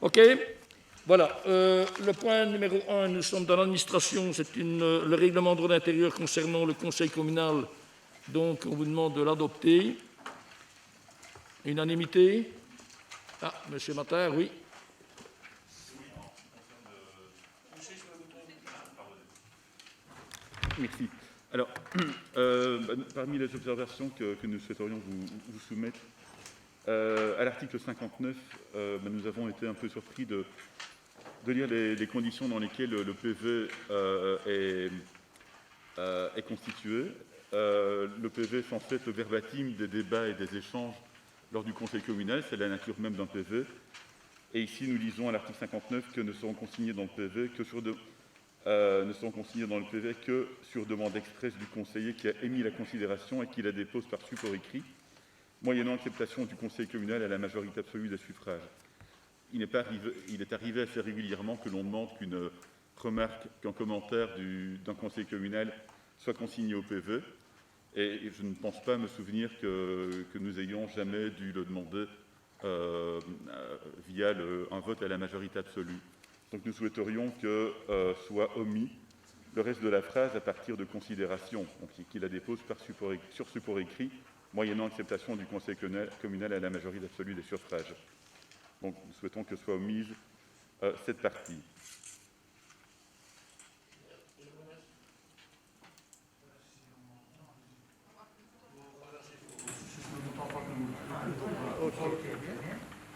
OK. Voilà. Le point numéro 1, nous sommes dans l'administration. C'est le règlement d'ordre intérieur concernant le conseil communal. Donc, on vous demande de l'adopter. Unanimité. Ah, M. Mattard, oui. Merci. Alors, parmi les observations que nous souhaiterions vous soumettre, à l'article 59, nous avons été un peu surpris de lire les conditions dans lesquelles le PV est constitué. Le PV est censé être le verbatim des débats et des échanges lors du conseil communal, c'est la nature même d'un PV. Et ici, nous lisons à l'article 59 que ne seront consignés dans le PV que sur demande expresse du conseiller qui a émis la considération et qui la dépose par support écrit, moyennant acceptation du conseil communal à la majorité absolue des suffrages. Il est arrivé assez régulièrement que l'on demande qu'une remarque, qu'un commentaire d'un conseil communal soit consigné au PV, et je ne pense pas me souvenir que nous ayons jamais dû le demander via un vote à la majorité absolue. Donc nous souhaiterions que soit omis le reste de la phrase à partir de considération, qui la dépose sur support écrit, moyennant acceptation du conseil communal à la majorité absolue des suffrages. Donc nous souhaitons que soit omise cette partie.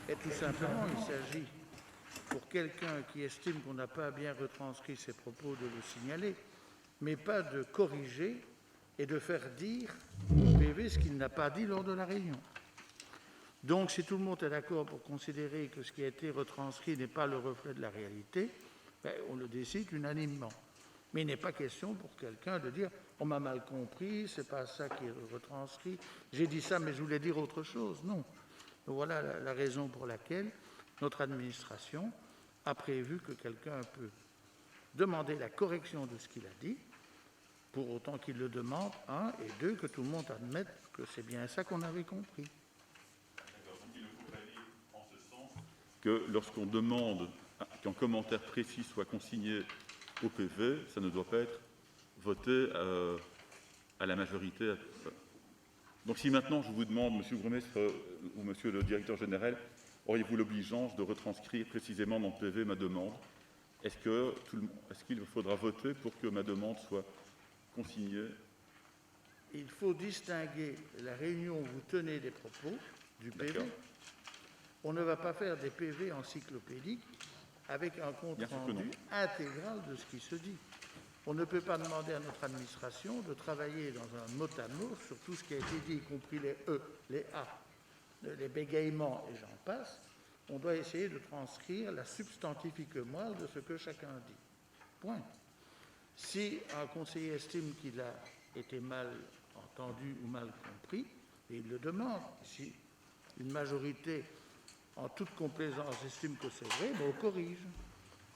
Et tout simplement, il s'agit, pour quelqu'un qui estime qu'on n'a pas bien retranscrit ses propos, de le signaler, mais pas de corriger et de faire dire au PV ce qu'il n'a pas dit lors de la réunion. Donc, si tout le monde est d'accord pour considérer que ce qui a été retranscrit n'est pas le reflet de la réalité, on le décide unanimement. Mais il n'est pas question pour quelqu'un de dire « on m'a mal compris, c'est pas ça qui est retranscrit, j'ai dit ça, mais je voulais dire autre chose ». Non. Donc, voilà la raison pour laquelle notre administration a prévu que quelqu'un peut demander la correction de ce qu'il a dit, pour autant qu'il le demande, un, et deux, que tout le monde admette que c'est bien ça qu'on avait compris. D'accord. Donc il ne faut pas dire en ce sens que lorsqu'on demande qu'un commentaire précis soit consigné au PV, ça ne doit pas être voté à la majorité. Donc si maintenant je vous demande, Monsieur le Bourgmestre ou Monsieur le Directeur général, auriez-vous l'obligeance de retranscrire précisément dans le PV ma demande? Est-ce qu'il faudra voter pour que ma demande soit consignée? Il faut distinguer la réunion où vous tenez des propos du PV. On ne va pas faire des PV encyclopédiques avec un compte-rendu intégral de ce qui se dit. On ne peut pas demander à notre administration de travailler dans un mot à mot sur tout ce qui a été dit, y compris les E, les A, les bégaiements et j'en passe. On doit essayer de transcrire la substantifique moelle de ce que chacun dit. Point. Si un conseiller estime qu'il a été mal entendu ou mal compris, et il le demande, si une majorité, en toute complaisance, estime que c'est vrai, on corrige.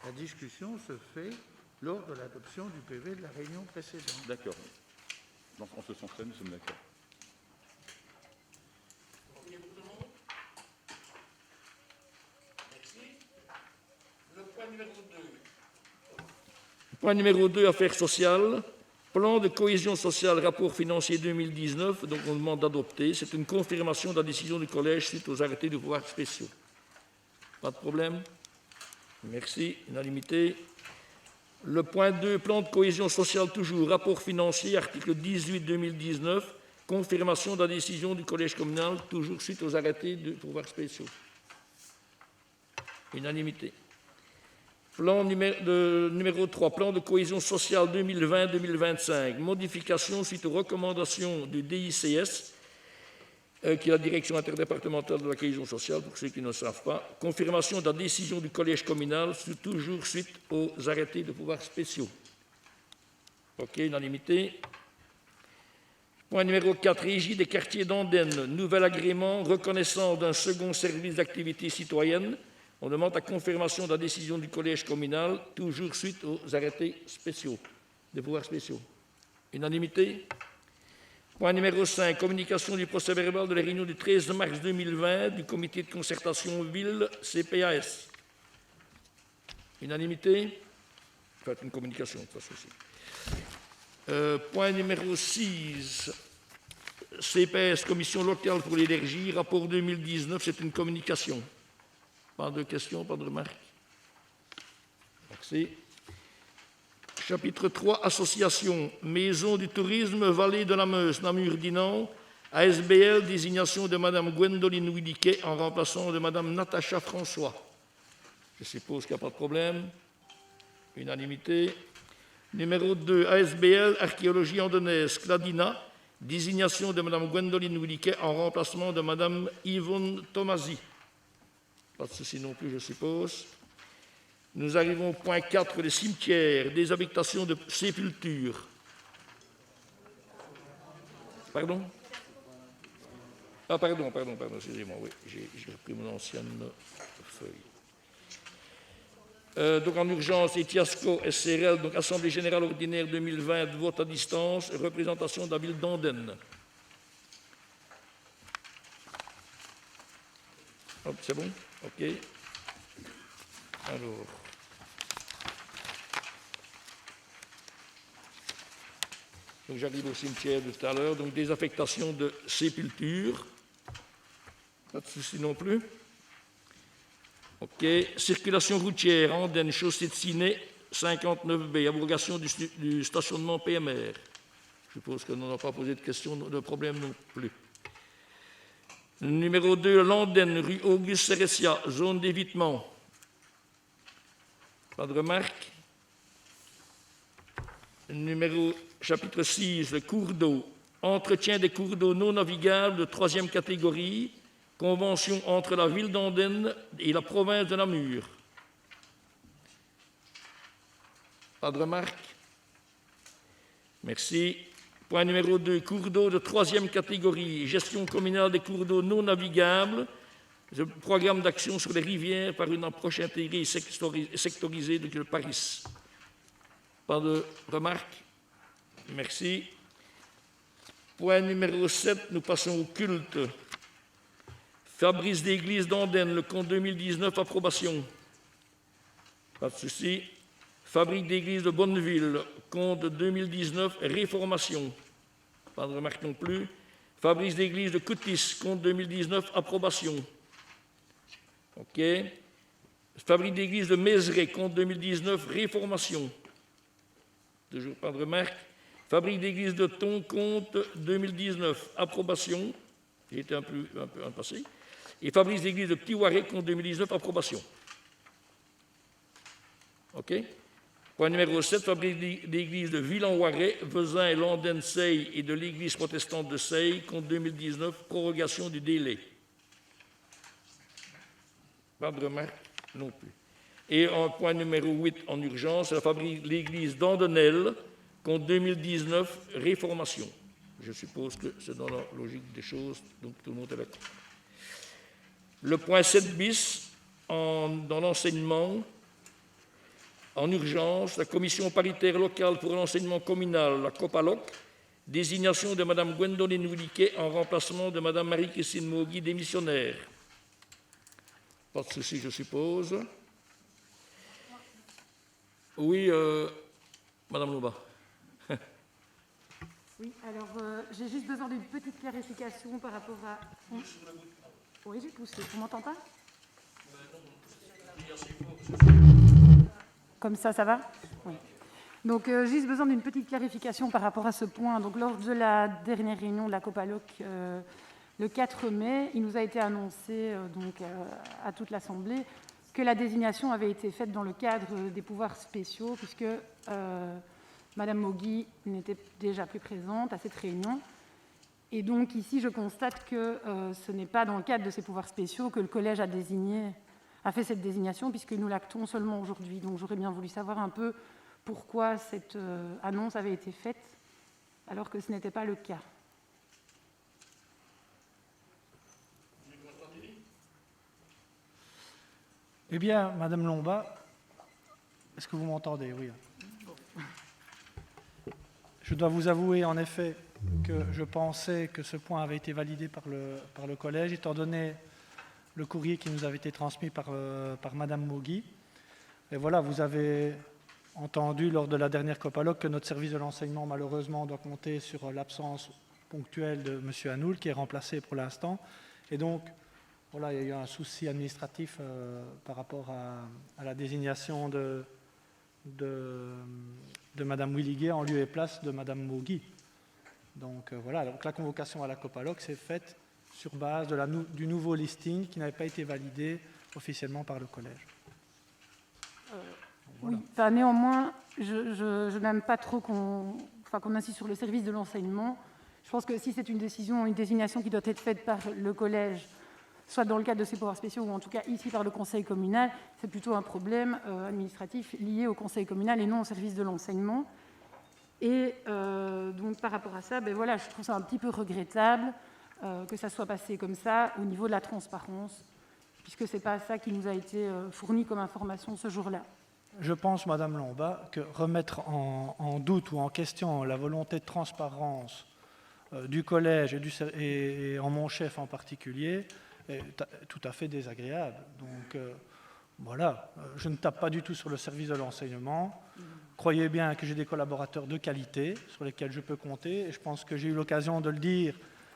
La discussion se fait lors de l'adoption du PV de la réunion précédente. D'accord. Donc, en ce sens-là, nous sommes d'accord. Point numéro 2, affaires sociales. Plan de cohésion sociale, rapport financier 2019. Donc, on demande d'adopter. C'est une confirmation de la décision du Collège suite aux arrêtés de pouvoirs spéciaux. Pas de problème? Merci. Unanimité. Le point 2, plan de cohésion sociale toujours, rapport financier, article 18 2019. Confirmation de la décision du Collège communal, toujours suite aux arrêtés de pouvoirs spéciaux. Unanimité. Plan numéro 3, plan de cohésion sociale 2020-2025, modification suite aux recommandations du DICS, qui est la direction interdépartementale de la cohésion sociale, pour ceux qui ne le savent pas. Confirmation de la décision du collège communal, toujours suite aux arrêtés de pouvoirs spéciaux. OK, unanimité. Point numéro 4, régie des quartiers d'Andenne, nouvel agrément, reconnaissance d'un second service d'activité citoyenne. On demande la confirmation de la décision du collège communal, toujours suite aux arrêtés spéciaux, des pouvoirs spéciaux. Unanimité. Point numéro 5, communication du procès-verbal de la réunion du 13 mars 2020 du comité de concertation ville CPAS. Unanimité? Faites une communication, de toute façon. Point numéro 6. CPS, Commission locale pour l'énergie, rapport 2019, c'est une communication. Pas de questions, pas de remarques? Merci. Chapitre 3, Association, Maison du tourisme, Vallée de la Meuse, Namur-Dinan, ASBL, désignation de Mme Gwendoline Williquet en remplaçant de Mme Natacha François. Je suppose qu'il n'y a pas de problème. Unanimité. Numéro 2, ASBL, Archéologie Andenaise, Cladina, désignation de Mme Gwendoline Williquet en remplacement de Mme Yvonne Tomasi. Pas de souci non plus, je suppose. Nous arrivons au point 4, les cimetières, déshabitations de sépultures. Pardon? Ah, pardon, excusez-moi, oui, j'ai repris mon ancienne feuille. Donc en urgence, Etiasco, SRL, donc Assemblée Générale Ordinaire 2020, vote à distance, représentation de la ville d'Andenne. Hop, c'est bon? OK. Alors. Donc j'arrive au cimetière de tout à l'heure, donc désaffectation de sépultures. Pas de souci non plus. OK. Circulation routière, Andenne, chaussée de Ciné, 59B, abrogation du stationnement PMR. Je suppose qu'on n'en a pas posé de questions, de problème non plus. Numéro 2, Landenne, rue Auguste Séressia, zone d'évitement. Pas de remarques. Chapitre 6, le cours d'eau. Entretien des cours d'eau non navigables de 3e catégorie. Convention entre la ville d'Andenne et la province de Namur. Pas de remarques? Merci. Point numéro 2, cours d'eau de 3e catégorie. Gestion communale des cours d'eau non navigables. Le programme d'action sur les rivières par une approche intégrée et sectorisée de le Paris. Pas de remarques? Merci. Point numéro 7, nous passons au culte. Fabrice d'église d'Andenne, le compte 2019, approbation. Pas de souci. Fabrique d'église de Bonneville, compte 2019, réformation. Pas de remarque non plus. Fabrice d'église de Coutis, compte 2019, approbation. OK. Fabrique d'église de Mézeray, compte 2019, réformation. Toujours pas de remarque. Fabrique d'église de Thon, compte 2019, approbation. J'ai été un peu passé. Et Fabrice d'église de Petit-Ouaré, compte 2019, approbation. OK. Point numéro 7, Fabrique d'église de Villan-Ouaré, Vezin et Landenne-Seille et de l'église protestante de Seille, compte 2019, prorogation du délai. Pas de remarque non plus. Et en point numéro 8, en urgence, la Fabrique l'église d'Andenel, compte 2019, réformation. Je suppose que c'est dans la logique des choses, donc tout le monde est d'accord. Le point 7 bis, dans l'enseignement, en urgence, la commission paritaire locale pour l'enseignement communal, la COPALOC, désignation de Mme Gwendoline Williquet en remplacement de Mme Marie-Christine Mogui, démissionnaire. Pas de souci, je suppose. Oui, Mme Loba. Oui, alors j'ai juste besoin d'une petite clarification par rapport à... Oui, j'ai poussé. On m'entend pas? Comme ça va? Oui. Donc, juste besoin d'une petite clarification par rapport à ce point. Donc, lors de la dernière réunion de la COPALOC, le 4 mai, il nous a été annoncé à toute l'Assemblée que la désignation avait été faite dans le cadre des pouvoirs spéciaux, puisque Mme Mogui n'était déjà plus présente à cette réunion. Et donc, ici, je constate que ce n'est pas dans le cadre de ces pouvoirs spéciaux que le collège a fait cette désignation, puisque nous l'actons seulement aujourd'hui. Donc, j'aurais bien voulu savoir un peu pourquoi cette annonce avait été faite, alors que ce n'était pas le cas. Eh bien, Madame Lomba, est-ce que vous m'entendez? Oui. Je dois vous avouer, en effet, que je pensais que ce point avait été validé par le collège, étant donné le courrier qui nous avait été transmis par Madame Mogui. Et voilà, vous avez entendu lors de la dernière COPALOC que notre service de l'enseignement, malheureusement, doit compter sur l'absence ponctuelle de M. Hanoul, qui est remplacé pour l'instant. Et donc, voilà, il y a eu un souci administratif par rapport à la désignation de Mme Williger en lieu et place de Mme Mogui. Donc voilà, donc la convocation à la COPALOC s'est faite sur base du nouveau listing qui n'avait pas été validé officiellement par le collège. Voilà. Oui, enfin, néanmoins, je n'aime pas trop qu'on insiste sur le service de l'enseignement. Je pense que si c'est une désignation qui doit être faite par le collège, soit dans le cadre de ses pouvoirs spéciaux ou en tout cas ici par le conseil communal, c'est plutôt un problème administratif lié au conseil communal et non au service de l'enseignement. Et donc par rapport à ça, ben voilà, je trouve ça un petit peu regrettable que ça soit passé comme ça au niveau de la transparence, puisque ce n'est pas ça qui nous a été fourni comme information ce jour-là. Je pense, Madame Lomba, que remettre en doute ou en question la volonté de transparence du collège et en mon chef en particulier est tout à fait désagréable. Donc voilà, je ne tape pas du tout sur le service de l'enseignement. Croyez bien que j'ai des collaborateurs de qualité sur lesquels je peux compter, et je pense que j'ai eu l'occasion de le dire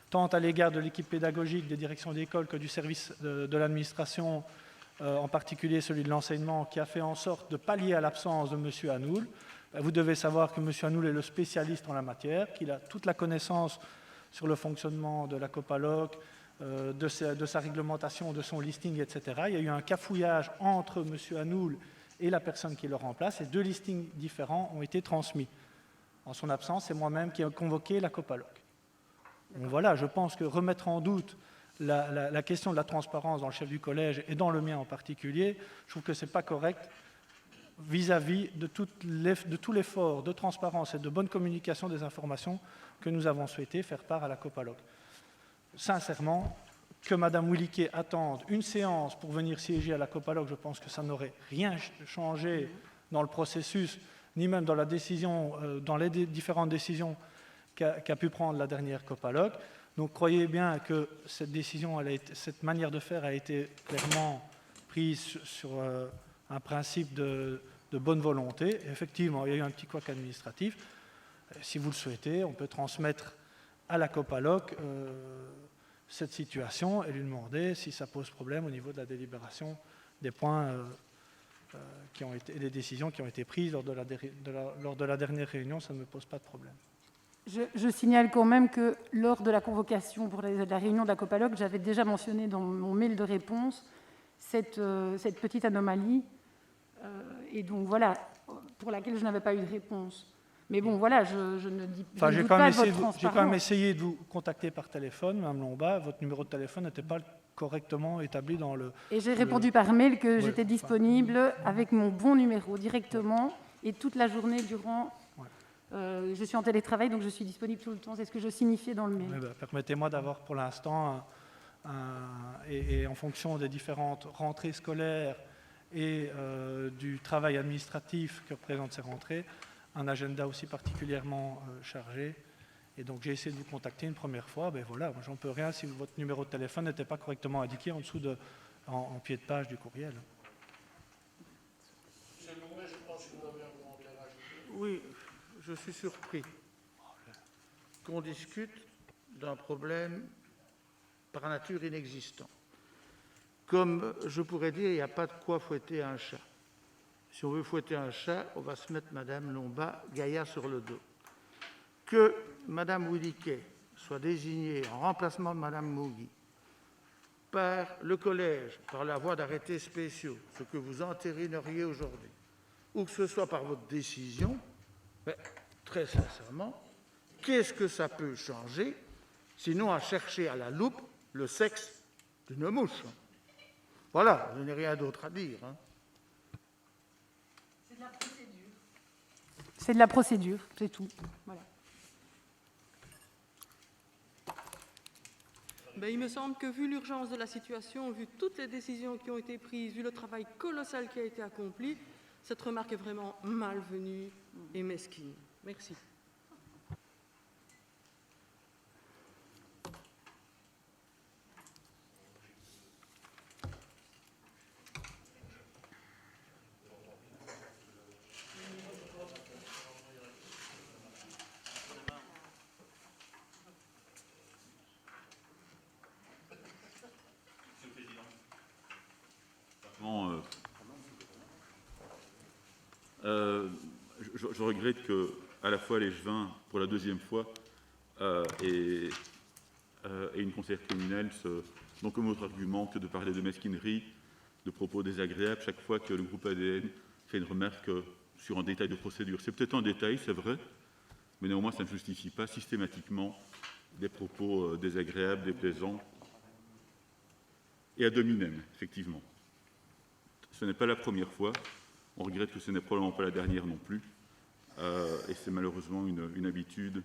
tant à l'égard de l'équipe pédagogique des directions d'école que du service de l'administration, en particulier celui de l'enseignement, qui a fait en sorte de pallier à l'absence de M. Hanoul. Vous devez savoir que M. Hanoul est le spécialiste en la matière, qu'il a toute la connaissance sur le fonctionnement de la COPALOC, de sa réglementation, de son listing, etc. Il y a eu un cafouillage entre M. Hanoul et la personne qui le remplace, et 2 listings différents ont été transmis. En son absence, c'est moi-même qui ai convoqué la COPALOC. Donc voilà, je pense que remettre en doute la question de la transparence dans le chef du collège et dans le mien en particulier, je trouve que ce n'est pas correct vis-à-vis de tout l'effort de transparence et de bonne communication des informations que nous avons souhaité faire part à la COPALOC. Sincèrement, que Mme Williger attende une séance pour venir siéger à la COPALOC, je pense que ça n'aurait rien changé dans le processus, ni même dans la décision, dans les différentes décisions qu'a pu prendre la dernière COPALOC. Donc croyez bien que cette décision, cette manière de faire a été clairement prise sur un principe de bonne volonté. Effectivement, il y a eu un petit couac administratif. Si vous le souhaitez, on peut transmettre à la COPALOC cette situation et lui demander si ça pose problème au niveau de la délibération des points qui ont été, des décisions qui ont été prises lors de la dernière réunion. Ça ne me pose pas de problème. Je signale quand même que lors de la convocation pour la réunion de la COPALOC, j'avais déjà mentionné dans mon mail de réponse cette petite anomalie, et donc voilà, pour laquelle je n'avais pas eu de réponse. Mais bon, voilà, je ne dis pas de votre transparence. J'ai quand même essayé de vous contacter par téléphone, Mme Lomba. Votre numéro de téléphone n'était pas correctement établi dans le... Et j'ai répondu par mail que j'étais disponible avec mon bon numéro directement et toute la journée durant... je suis en télétravail, donc je suis disponible tout le temps. C'est ce que je signifiais dans le mail. Permettez-moi d'avoir pour l'instant, et en fonction des différentes rentrées scolaires et du travail administratif que représentent ces rentrées, un agenda aussi particulièrement chargé. Et donc j'ai essayé de vous contacter une première fois. Ben voilà, moi j'en peux rien si votre numéro de téléphone n'était pas correctement indiqué en dessous en pied de page du courriel. Oui, je suis surpris qu'on discute d'un problème par nature inexistant. Comme je pourrais dire, il n'y a pas de quoi fouetter un chat. Si on veut fouetter un chat, on va se mettre Mme Lomba Gaillard sur le dos. Que Mme Williger soit désignée en remplacement de Mme Mogui par le collège, par la voie d'arrêtés spéciaux, ce que vous entérineriez aujourd'hui, ou que ce soit par votre décision, mais très sincèrement, qu'est-ce que ça peut changer, sinon à chercher à la loupe le sexe d'une mouche? Voilà, je n'ai rien d'autre à dire. C'est de la procédure. C'est de la procédure, c'est tout. Voilà. Ben, il me semble que vu l'urgence de la situation, vu toutes les décisions qui ont été prises, vu le travail colossal qui a été accompli, cette remarque est vraiment malvenue et mesquine. Merci. je regrette que à la fois l'Échevin, pour la deuxième fois, et une conseillère communale, n'ont comme autre argument que de parler de mesquinerie, de propos désagréables, chaque fois que le groupe ADN fait une remarque sur un détail de procédure. C'est peut-être un détail, c'est vrai, mais néanmoins, ça ne justifie pas systématiquement des propos désagréables, déplaisants, et ad hominem, effectivement. Ce n'est pas la première fois, on regrette que ce n'est probablement pas la dernière non plus, et c'est malheureusement une habitude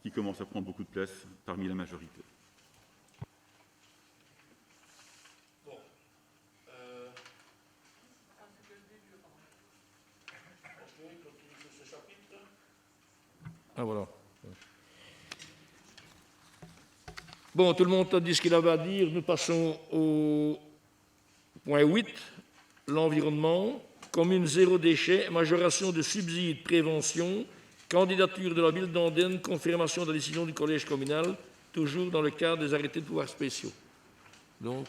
qui commence à prendre beaucoup de place parmi la majorité. Ah, voilà. Bon, tout le monde a dit ce qu'il avait à dire. Nous passons au point 8, l'environnement. Commune zéro déchet, majoration de subsides, prévention, candidature de la ville d'Andenne, confirmation de la décision du collège communal, toujours dans le cadre des arrêtés de pouvoirs spéciaux. Donc,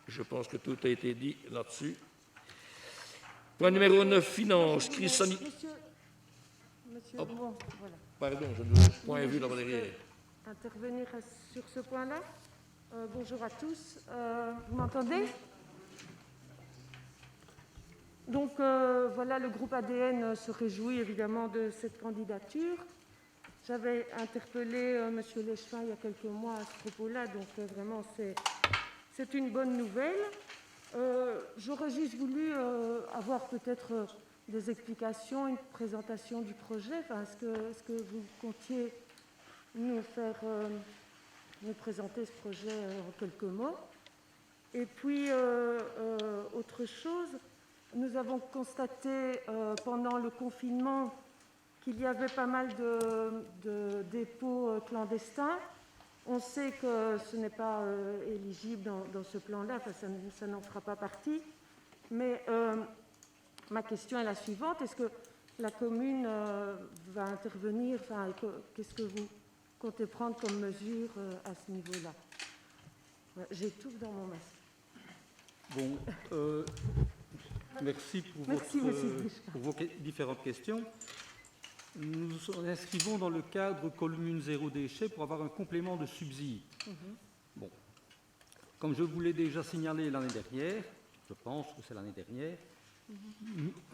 je pense que tout a été dit là-dessus. Point numéro 9, finances, crise sanitaire. Monsieur, Hop. bon, voilà. Pardon, je ne point vu là-bas derrière. Intervenir sur ce point-là. Bonjour à tous. Vous m'entendez? Donc voilà, le groupe ADN se réjouit évidemment de cette candidature. J'avais interpellé M. L'Échevin il y a quelques mois à ce propos-là, donc vraiment c'est une bonne nouvelle. J'aurais juste voulu avoir peut-être des explications, une présentation du projet. Enfin, est-ce que vous comptiez nous présenter ce projet en quelques mots? Et puis, autre chose, nous avons constaté pendant le confinement qu'il y avait pas mal de dépôts clandestins. On sait que ce n'est pas éligible dans ce plan-là, enfin, ça n'en fera pas partie. Mais ma question est la suivante. Est-ce que la commune va intervenir, enfin, qu'est-ce que vous comptez prendre comme mesure à ce niveau-là? J'étouffe dans mon masque. Bon, merci pour vos différentes questions. Nous nous inscrivons dans le cadre commune zéro déchet pour avoir un complément de subside. Bon, comme je vous l'ai déjà signalé l'année dernière, je pense que c'est l'année dernière,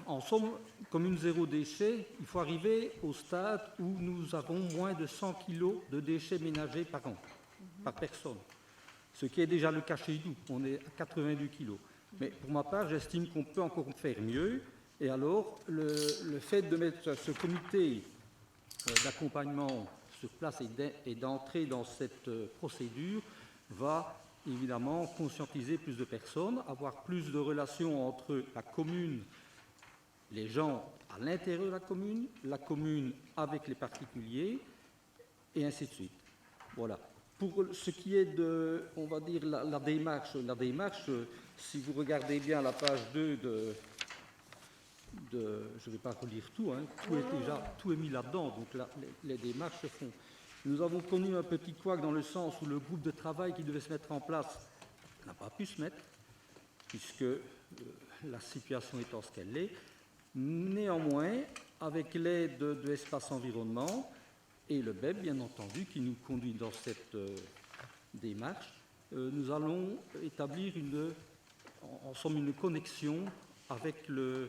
en somme, commune zéro déchet, il faut arriver au stade où nous avons moins de 100 kg de déchets ménagers par an, par personne. Ce qui est déjà le cas chez nous, on est à 82 kg. Mais pour ma part, j'estime qu'on peut encore faire mieux. Et alors, le fait de mettre ce comité d'accompagnement sur place et d'entrer dans cette procédure va évidemment conscientiser plus de personnes, avoir plus de relations entre la commune, les gens à l'intérieur de la commune avec les particuliers, et ainsi de suite. Voilà. Pour ce qui est de, on va dire, la démarche, si vous regardez bien la page 2 je ne vais pas relire tout, hein, tout est mis là-dedans, donc les démarches se font. Nous avons connu un petit couac dans le sens où le groupe de travail qui devait se mettre en place n'a pas pu se mettre, puisque la situation étant ce qu'elle est. Néanmoins, avec l'aide de l'Espace Environnement et le BEP, bien entendu, qui nous conduit dans cette démarche, nous allons établir en somme une connexion avec les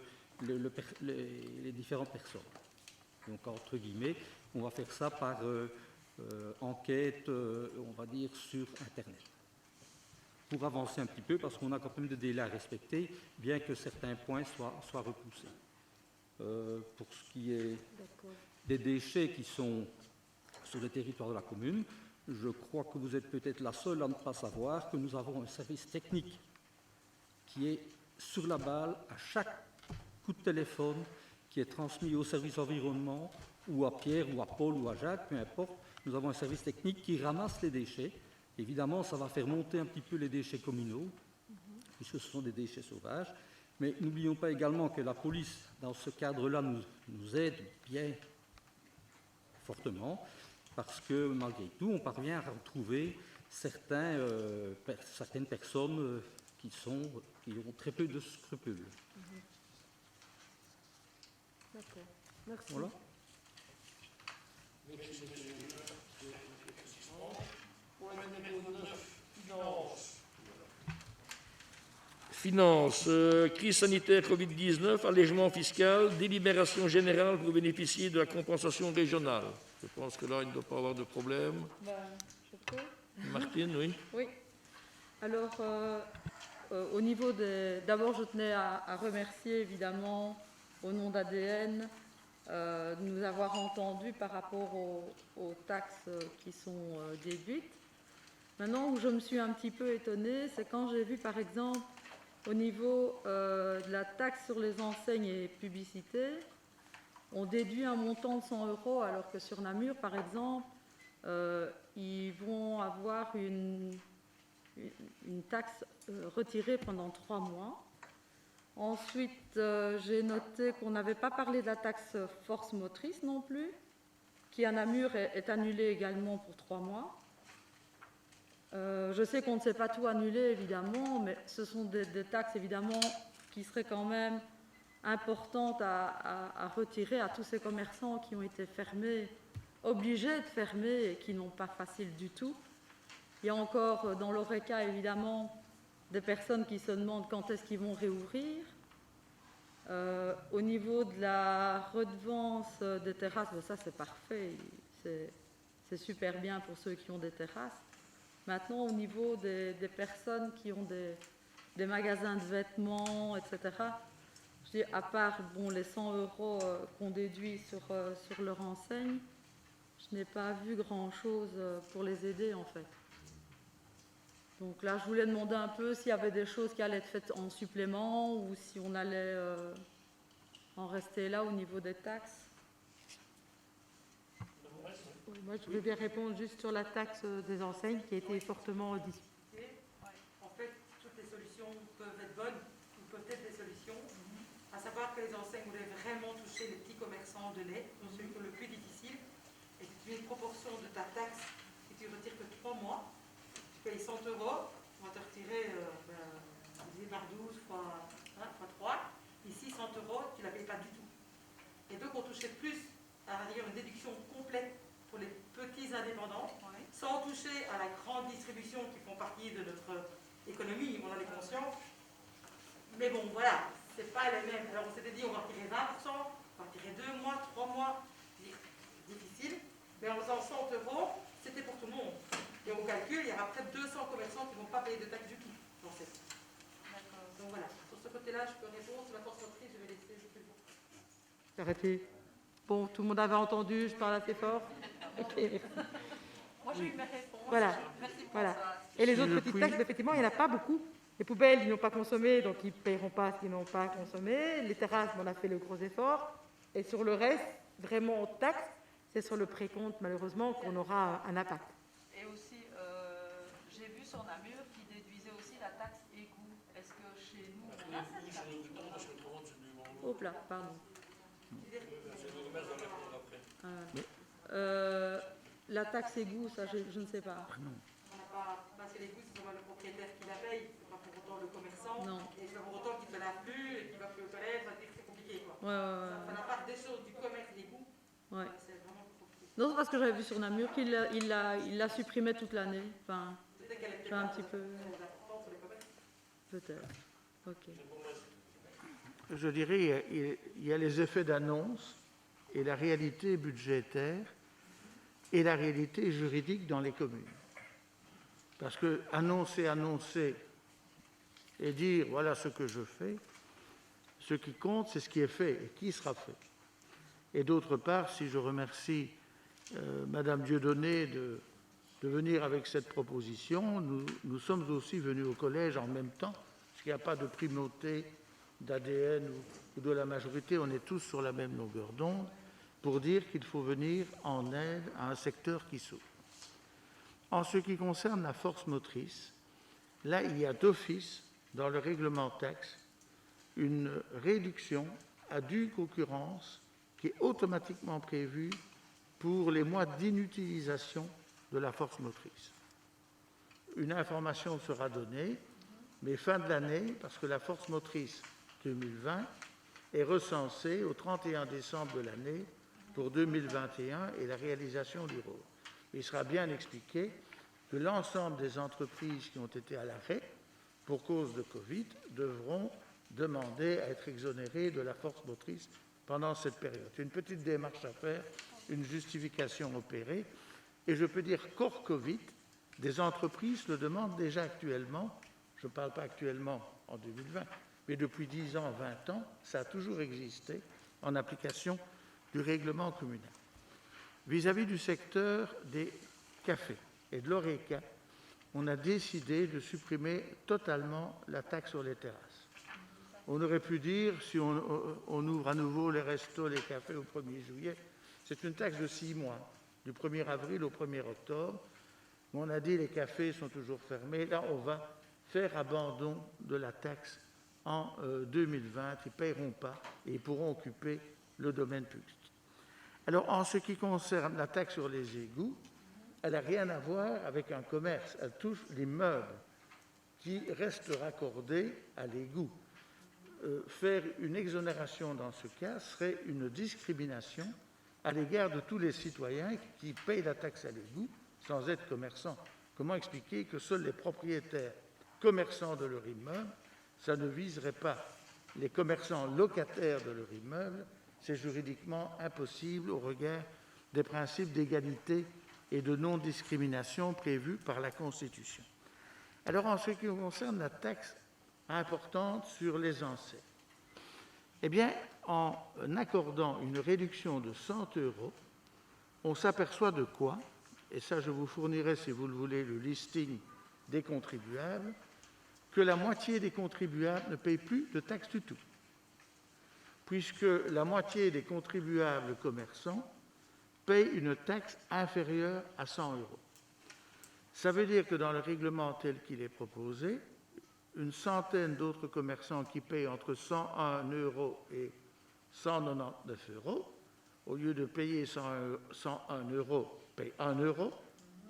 différentes personnes. Donc, entre guillemets, on va faire ça par enquête, on va dire, sur Internet. Pour avancer un petit peu, parce qu'on a quand même des délais à respecter, bien que certains points soient repoussés. Pour ce qui est des déchets qui sont sur le territoire de la commune, je crois que vous êtes peut-être la seule à ne pas savoir que nous avons un service technique qui est sur la balle à chaque coup de téléphone qui est transmis au service environnement, ou à Pierre, ou à Paul, ou à Jacques, peu importe. Nous avons un service technique qui ramasse les déchets. Évidemment, ça va faire monter un petit peu les déchets communaux, puisque ce sont des déchets sauvages. Mais n'oublions pas également que la police, dans ce cadre-là, nous aide bien fortement, parce que malgré tout, on parvient à retrouver certaines personnes qui ont très peu de scrupules. D'accord. Merci. Voilà. Finance, crise sanitaire Covid-19, allègement fiscal, délibération générale pour bénéficier de la compensation régionale. Je pense que là, il ne doit pas avoir de problème. Je peux ? Martine, oui. Oui. Alors, au niveau des... D'abord, je tenais à remercier évidemment, au nom d'ADN, de nous avoir entendus par rapport aux taxes qui sont déduites. Maintenant, où je me suis un petit peu étonnée, c'est quand j'ai vu, par exemple, au niveau de la taxe sur les enseignes et publicités, on déduit un montant de 100 €, alors que sur Namur, par exemple, ils vont avoir une taxe retirée pendant 3 mois. Ensuite, j'ai noté qu'on n'avait pas parlé de la taxe force motrice non plus, qui à Namur est annulée également pour 3 mois. Je sais qu'on ne sait pas tout annuler, évidemment, mais ce sont des taxes, évidemment, qui seraient quand même importantes à retirer à tous ces commerçants qui ont été fermés, obligés de fermer et qui n'ont pas facile du tout. Il y a encore, dans l'ORECA, évidemment, des personnes qui se demandent quand est-ce qu'ils vont réouvrir. Au niveau de la redevance des terrasses, ça c'est parfait, c'est super bien pour ceux qui ont des terrasses. Maintenant, au niveau des personnes qui ont des magasins de vêtements, etc., je dis, à part les 100 € qu'on déduit sur leur enseigne, je n'ai pas vu grand-chose pour les aider, en fait. Donc là, je voulais demander un peu s'il y avait des choses qui allaient être faites en supplément ou si on allait en rester là au niveau des taxes. Moi, je veux bien répondre juste sur la taxe des enseignes qui a été fortement discutée. En fait, toutes les solutions peuvent être bonnes ou peuvent être des solutions. À savoir que les enseignes voulaient vraiment toucher les petits commerçants de lait, donc ceux qui ont le plus difficile. Et tu mets une proportion de ta taxe et tu retires que 3 mois. Tu payes 100 €, on va te retirer divisé par 12 fois 3. Ici, 100 €, tu ne la payes pas du tout. Et donc, on touchait plus à dire une déduction complète pour les petits indépendants, sans toucher à la grande distribution qui font partie de notre économie, on en est conscient. Mais bon, voilà, c'est pas les mêmes. Alors on s'était dit, on va retirer 20%, on va retirer 2 mois, 3 mois, difficile. Mais en faisant 100 €, c'était pour tout le monde. Et on calcule, il y aura près de 200 commerçants qui ne vont pas payer de taxes du tout. Donc voilà, sur ce côté-là, je peux répondre. Sur la force motrice, je vais laisser. Arrêtez. Bon, tout le monde avait entendu, je parle assez fort. Ok, merci. Moi, j'ai eu mes réponses. Voilà. Merci pour Voilà. ça. Et les autres petites taxes, effectivement, il n'y en a pas beaucoup. Les poubelles, ils n'ont pas consommé, donc ils ne paieront pas s'ils n'ont pas consommé. Les terrasses, on a fait le gros effort. Et sur le reste, vraiment taxes, c'est sur le précompte, malheureusement, qu'on aura un impact. Et aussi, j'ai vu sur Namur qui déduisait aussi la taxe égout. Est-ce que chez nous, on a cette taxe? Hop là, pardon. La taxe égout, ça, je ne sais pas. On n'a pas, parce que l'égout, c'est le propriétaire qui la paye, c'est pas pour autant le commerçant. Non. Et c'est pour autant qu'il ne te lave plus et qu'il va plus aux toilettes, ça veut dire que c'est compliqué. Quoi. Ouais. Ça n'a pas des choses du commerce d'égout. Ouais. C'est vraiment compliqué. Non, c'est parce que j'avais vu sur Namur qu'il la supprimait toute l'année. Enfin, Peut-être qu'elle était j'ai un petit peu... importante sur les commerces. Peut-être. Ok. Je dirais, il y a les effets d'annonce et la réalité budgétaire et la réalité juridique dans les communes. Parce que annoncer et dire voilà ce que je fais, ce qui compte, c'est ce qui est fait et qui sera fait. Et d'autre part, si je remercie Madame Dieudonné de venir avec cette proposition, nous sommes aussi venus au collège en même temps, parce qu'il n'y a pas de primauté d'ADN ou de la majorité, on est tous sur la même longueur d'onde, pour dire qu'il faut venir en aide à un secteur qui souffre. En ce qui concerne la force motrice, là, il y a d'office, dans le règlement taxe, une réduction à due concurrence qui est automatiquement prévue pour les mois d'inutilisation de la force motrice. Une information sera donnée, mais fin de l'année, parce que la force motrice 2020 est recensé au 31 décembre de l'année pour 2021 et la réalisation du rôle. Il sera bien expliqué que l'ensemble des entreprises qui ont été à l'arrêt pour cause de Covid devront demander à être exonérées de la force motrice pendant cette période. C'est une petite démarche à faire, une justification opérée, et je peux dire qu'hors Covid, des entreprises le demandent déjà actuellement. Je ne parle pas actuellement en 2020, mais depuis 10 ans, 20 ans, ça a toujours existé en application du règlement communal. Vis-à-vis du secteur des cafés et de l'ORECA, on a décidé de supprimer totalement la taxe sur les terrasses. On aurait pu dire, si on ouvre à nouveau les restos, les cafés au 1er juillet, c'est une taxe de 6 mois, du 1er avril au 1er octobre. On a dit les cafés sont toujours fermés. Là, on va faire abandon de la taxe en 2020. Ils ne paieront pas et ils pourront occuper le domaine public. Alors, en ce qui concerne la taxe sur les égouts, elle n'a rien à voir avec un commerce. Elle touche l'immeuble qui reste raccordé à l'égout. Faire une exonération dans ce cas serait une discrimination à l'égard de tous les citoyens qui payent la taxe à l'égout sans être commerçants. Comment expliquer que seuls les propriétaires commerçants de leur immeuble, ça ne viserait pas les commerçants locataires de leur immeuble? C'est juridiquement impossible au regard des principes d'égalité et de non-discrimination prévus par la Constitution. Alors, en ce qui concerne la taxe importante sur les enseignes, eh bien, en accordant une réduction de 100 €, on s'aperçoit de quoi? Et ça, je vous fournirai, si vous le voulez, le listing des contribuables, que la moitié des contribuables ne payent plus de taxes du tout, puisque la moitié des contribuables commerçants payent une taxe inférieure à 100 €. Ça veut dire que dans le règlement tel qu'il est proposé, une centaine d'autres commerçants qui payent entre 101 € et 199 €, au lieu de payer 101 € paye 1 €,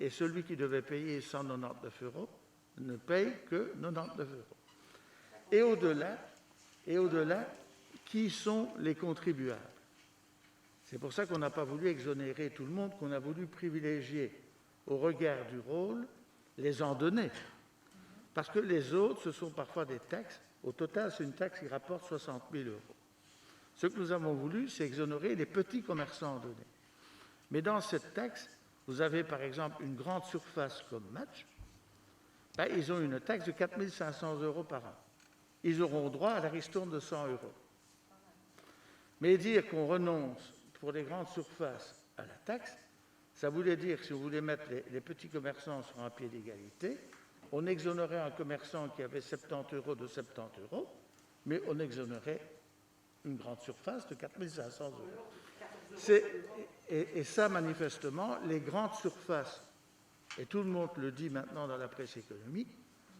et celui qui devait payer 199 € ne paye que 99 €. Et au-delà, qui sont les contribuables? C'est pour ça qu'on n'a pas voulu exonérer tout le monde, qu'on a voulu privilégier au regard du rôle les endonnés. Parce que les autres, ce sont parfois des taxes. Au total, c'est une taxe qui rapporte 60 000 €. Ce que nous avons voulu, c'est exonérer les petits commerçants endonnés. Mais dans cette taxe, vous avez par exemple une grande surface comme Match. Ils ont une taxe de 4 500 € par an. Ils auront droit à la ristourne de 100 €. Mais dire qu'on renonce pour les grandes surfaces à la taxe, ça voulait dire que si vous voulez mettre les petits commerçants sur un pied d'égalité, on exonérait un commerçant qui avait 70 € de 70 €, mais on exonérait une grande surface de 4 500 €. Et ça, manifestement, les grandes surfaces, et tout le monde le dit maintenant dans la presse économique,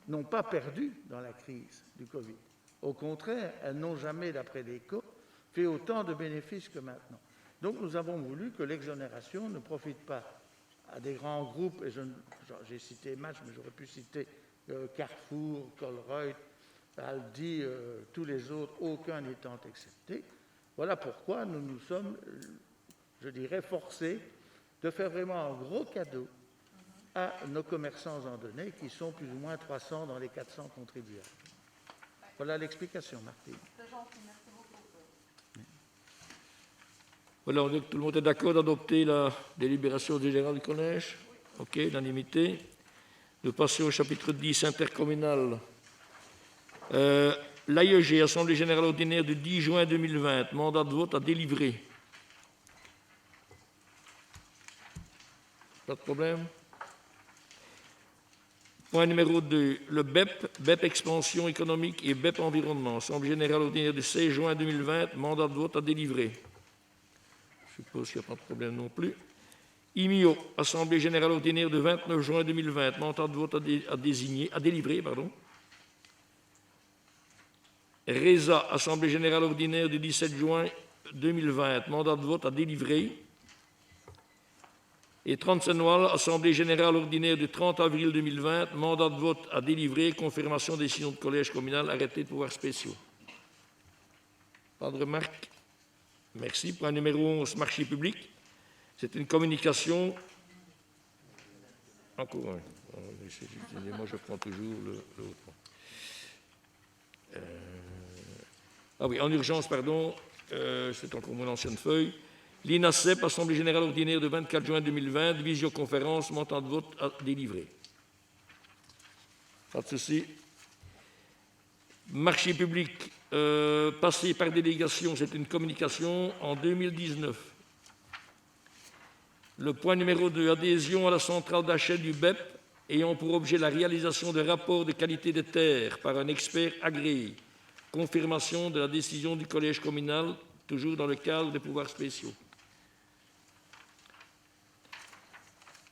n'ont pas perdu dans la crise du Covid. Au contraire, elles n'ont jamais, d'après l'Éco, fait autant de bénéfices que maintenant. Donc nous avons voulu que l'exonération ne profite pas à des grands groupes, et j'ai cité Match, mais j'aurais pu citer Carrefour, Colruyt, Aldi, tous les autres, aucun n'étant excepté. Voilà pourquoi nous nous sommes, je dirais, forcés de faire vraiment un gros cadeau à nos commerçants endonnés, qui sont plus ou moins 300 dans les 400 contribuables. Voilà l'explication, Martine. Voilà, tout le monde est d'accord d'adopter la délibération générale du collège? OK, unanimité. Nous passons au chapitre 10, intercommunal. L'AIEG, Assemblée générale ordinaire du 10 juin 2020, mandat de vote à délivrer. Pas de problème? Point numéro 2, le BEP Expansion économique et BEP Environnement, Assemblée générale ordinaire du 16 juin 2020, mandat de vote à délivrer. Je suppose qu'il n'y a pas de problème non plus. IMIO, Assemblée générale ordinaire du 29 juin 2020, mandat de vote à délivrer. RESA, Assemblée générale ordinaire du 17 juin 2020, mandat de vote à délivrer. Et 37 Noailles, Assemblée générale ordinaire du 30 avril 2020, mandat de vote à délivrer, confirmation des décisions de collège communal, arrêté de pouvoirs spéciaux. Pas de remarques. Merci. Point numéro 11, marché public. C'est une communication. Encore un. Moi, je prends toujours l'autre. Ah oui, en urgence, pardon. C'est encore mon ancienne feuille. L'INASEP, Assemblée générale ordinaire de 24 juin 2020, visioconférence, montant de vote à délivrer. Pas de souci. Marché public, passé par délégation, c'est une communication en 2019. Le point numéro 2, adhésion à la centrale d'achat du BEP, ayant pour objet la réalisation de rapports de qualité des terres par un expert agréé. Confirmation de la décision du collège communal, toujours dans le cadre des pouvoirs spéciaux.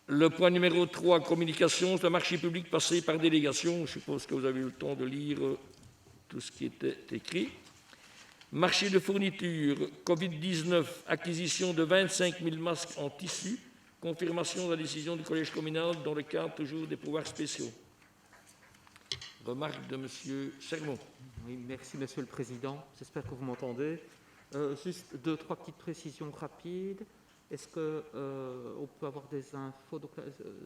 Le point numéro 3, communication, c'est un marché public passé par délégation. Je suppose que vous avez eu le temps de lire tout ce qui était écrit. Marché de fourniture, Covid-19, acquisition de 25 000 masques en tissu. Confirmation de la décision du collège communal dans le cadre toujours des pouvoirs spéciaux. Remarque de M. Sermon. Oui, merci, Monsieur le Président. J'espère que vous m'entendez. Juste 2-3 petites précisions rapides. Est-ce qu'on peut avoir des infos?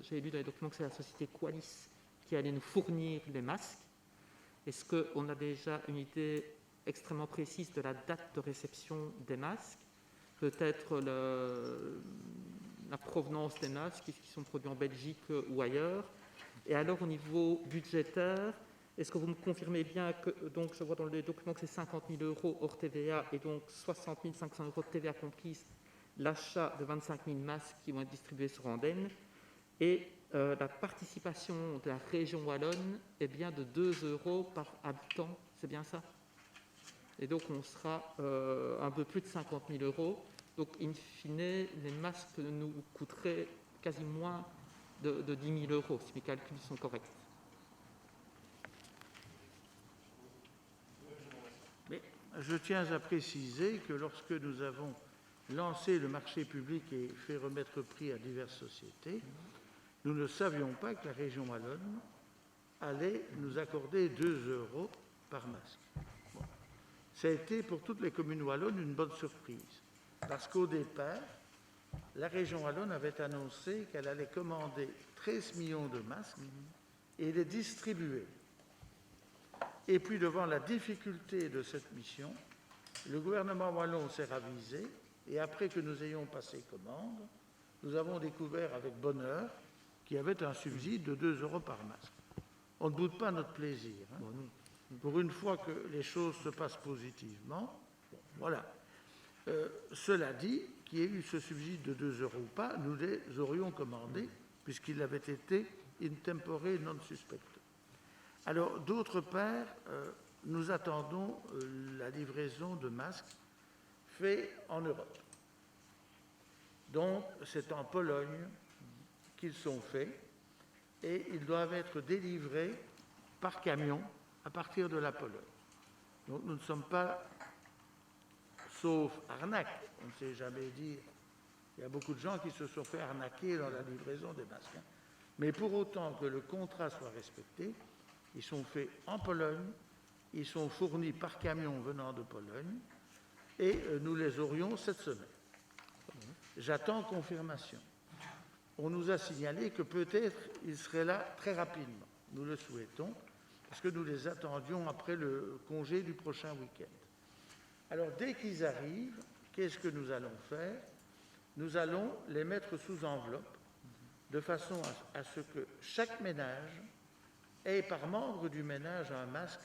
J'ai lu dans les documents que c'est la société Qualis qui allait nous fournir les masques. Est-ce qu'on a déjà une idée extrêmement précise de la date de réception des masques? Peut-être la provenance des masques qui sont produits en Belgique ou ailleurs? Et alors, au niveau budgétaire, est-ce que vous me confirmez bien que, donc, je vois dans les documents que c'est 50 000 € hors TVA et donc 60 500 € de TVA comprise, l'achat de 25 000 masques qui vont être distribués sur Andenne, et la participation de la région wallonne est bien de 2 € par habitant, c'est bien ça? Et donc on sera un peu plus de 50 000 €. Donc in fine, les masques nous coûteraient quasi moins de 10 000 €, si mes calculs sont corrects. Mais je tiens à préciser que lorsque nous avons lancé le marché public et fait remettre prix à diverses sociétés, nous ne savions pas que la région wallonne allait nous accorder 2 € par masque. Bon. Ça a été pour toutes les communes wallonnes une bonne surprise, parce qu'au départ, la région wallonne avait annoncé qu'elle allait commander 13 millions de masques et les distribuer. Et puis, devant la difficulté de cette mission, le gouvernement wallon s'est ravisé, et après que nous ayons passé commande, nous avons découvert avec bonheur qu'il y avait un subside de 2 € par masque. On ne boude pas notre plaisir. Hein. Pour une fois que les choses se passent positivement, bon, voilà. Cela dit, qu'il y ait eu ce subside de 2 € ou pas, nous les aurions commandés, puisqu'il avait été in tempore non suspecto. Alors, d'autre part, nous attendons la livraison de masques faits en Europe. Donc, c'est en Pologne qu'ils sont faits et ils doivent être délivrés par camion à partir de la Pologne. Donc, nous ne sommes pas, sauf arnaque, on ne sait jamais dire. Il y a beaucoup de gens qui se sont fait arnaquer dans la livraison des masques. Hein. Mais pour autant que le contrat soit respecté, ils sont faits en Pologne, ils sont fournis par camion venant de Pologne, et nous les aurions cette semaine. J'attends confirmation. On nous a signalé que peut-être ils seraient là très rapidement. Nous le souhaitons, parce que nous les attendions après le congé du prochain week-end. Alors, dès qu'ils arrivent, qu'est-ce que nous allons faire? Nous allons les mettre sous enveloppe, de façon à ce que chaque ménage ait par membre du ménage un masque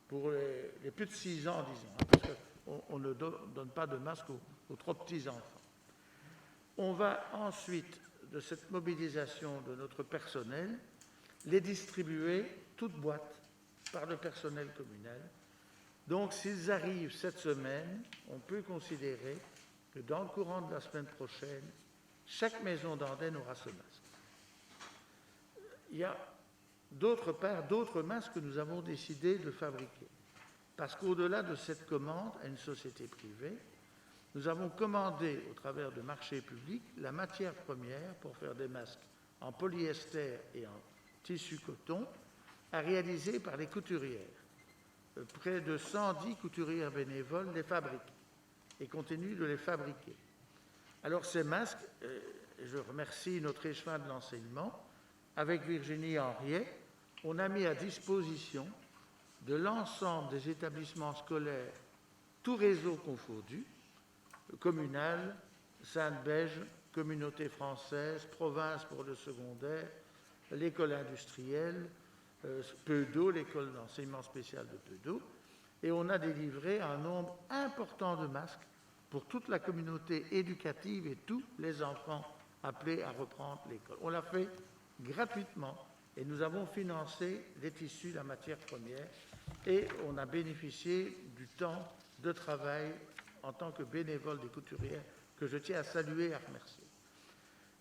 pour les plus de 6 ans, disons, hein, parce qu'on ne donne pas de masque aux trop petits enfants. On va ensuite, de cette mobilisation de notre personnel, les distribuer toutes boîtes par le personnel communal. Donc, s'ils arrivent cette semaine, on peut considérer que dans le courant de la semaine prochaine, chaque maison d'Andenne aura ce masque. Il y a d'autre part d'autres masques que nous avons décidé de fabriquer. Parce qu'au-delà de cette commande à une société privée, nous avons commandé au travers de marchés publics la matière première pour faire des masques en polyester et en tissu coton à réaliser par les couturières. près de 110 couturières bénévoles les fabriquent et continuent de les fabriquer. Alors ces masques, je remercie notre échevin de l'enseignement, avec Virginie Henriet, on a mis à disposition de l'ensemble des établissements scolaires, tout réseau confondu, communal, Sainte-Beige, communauté française, province pour le secondaire, l'école industrielle, Peudo, l'école d'enseignement spécial de Peudo, et on a délivré un nombre important de masques pour toute la communauté éducative et tous les enfants appelés à reprendre l'école. On l'a fait gratuitement et nous avons financé les tissus, la matière première, et on a bénéficié du temps de travail en tant que bénévole des couturières que je tiens à saluer et à remercier.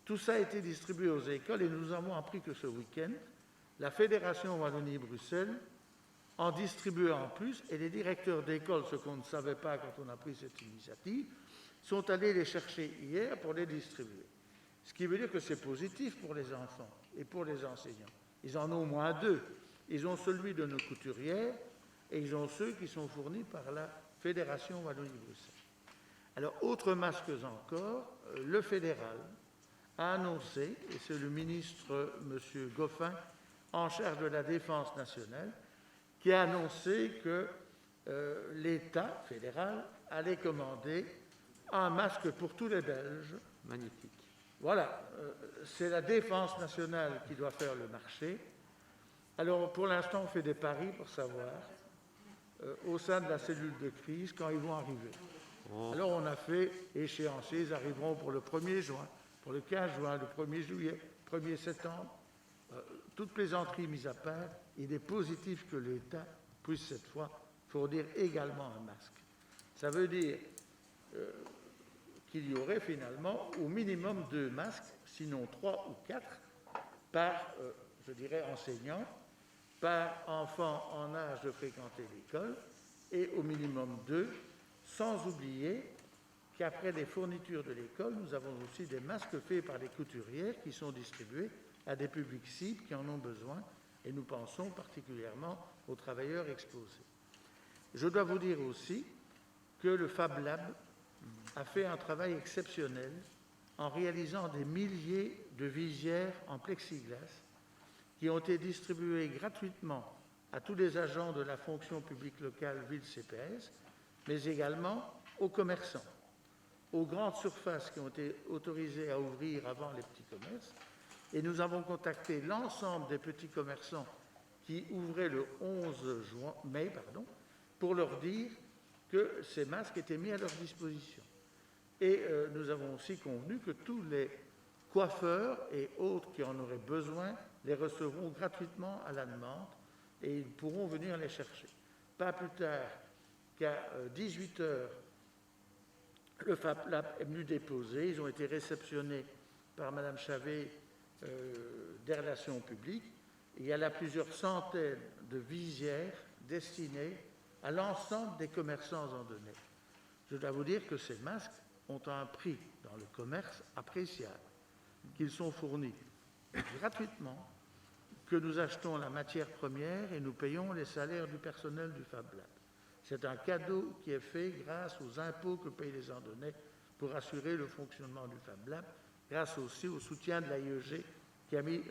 Tout ça a été distribué aux écoles et nous avons appris que ce week-end, la Fédération Wallonie-Bruxelles en distribuait en plus, et les directeurs d'école, ce qu'on ne savait pas quand on a pris cette initiative, sont allés les chercher hier pour les distribuer. Ce qui veut dire que c'est positif pour les enfants et pour les enseignants. Ils en ont au moins deux. Ils ont celui de nos couturières et ils ont ceux qui sont fournis par la Fédération Wallonie-Bruxelles. Alors, autre masques encore, le fédéral a annoncé, et c'est le ministre M. Goffin, en charge de la Défense nationale, qui a annoncé que l'État fédéral allait commander un masque pour tous les Belges. Magnifique. Voilà, c'est la Défense nationale qui doit faire le marché. Alors, pour l'instant, on fait des paris pour savoir, au sein de la cellule de crise, quand ils vont arriver. Alors, on a fait échéancier, ils arriveront pour le 1er juin, pour le 15 juin, le 1er juillet, 1er septembre. Toute plaisanterie mise à part, il est positif que l'État puisse cette fois fournir également un masque. Ça veut dire qu'il y aurait finalement au minimum 2 masques, sinon 3 ou 4, par, je dirais, enseignant, par enfant en âge de fréquenter l'école, et au minimum 2, sans oublier qu'après les fournitures de l'école, nous avons aussi des masques faits par les couturières qui sont distribués à des publics cibles qui en ont besoin, et nous pensons particulièrement aux travailleurs exposés. Je dois vous dire aussi que le Fab Lab a fait un travail exceptionnel en réalisant des milliers de visières en plexiglas qui ont été distribuées gratuitement à tous les agents de la fonction publique locale ville CPS, mais également aux commerçants, aux grandes surfaces qui ont été autorisées à ouvrir avant les petits commerces. Et nous avons contacté l'ensemble des petits commerçants qui ouvraient le 11 mai pour leur dire que ces masques étaient mis à leur disposition. Et nous avons aussi convenu que tous les coiffeurs et autres qui en auraient besoin les recevront gratuitement à la demande et ils pourront venir les chercher. Pas plus tard qu'à 18h, le Fab Lab est venu déposer. Ils ont été réceptionnés par Mme Chavet des relations publiques. Il y a là plusieurs centaines de visières destinées à l'ensemble des commerçants endonnés. Je dois vous dire que ces masques ont un prix dans le commerce appréciable, qu'ils sont fournis gratuitement, que nous achetons la matière première et nous payons les salaires du personnel du Fab Lab. C'est un cadeau qui est fait grâce aux impôts que payent les Andonnais pour assurer le fonctionnement du Fab Lab, grâce aussi au soutien de l'AIEG qui a mis,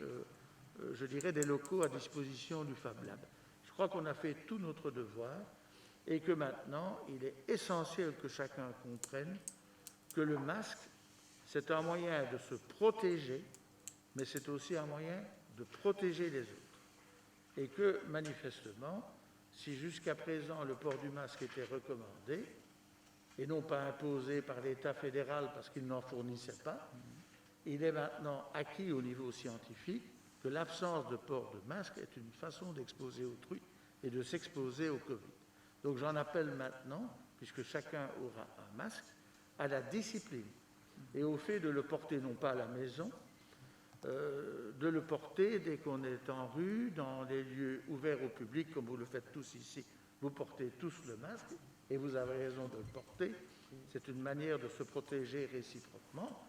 je dirais, des locaux à disposition du Fab Lab. Je crois qu'on a fait tout notre devoir et que maintenant, il est essentiel que chacun comprenne que le masque, c'est un moyen de se protéger, mais c'est aussi un moyen de protéger les autres. Et que, manifestement, si jusqu'à présent le port du masque était recommandé, et non pas imposé par l'État fédéral parce qu'il n'en fournissait pas, il est maintenant acquis au niveau scientifique que l'absence de port de masque est une façon d'exposer autrui et de s'exposer au Covid. Donc j'en appelle maintenant, puisque chacun aura un masque, à la discipline et au fait de le porter non pas à la maison, de le porter dès qu'on est en rue, dans les lieux ouverts au public, comme vous le faites tous ici. Vous portez tous le masque, et vous avez raison de le porter. C'est une manière de se protéger réciproquement.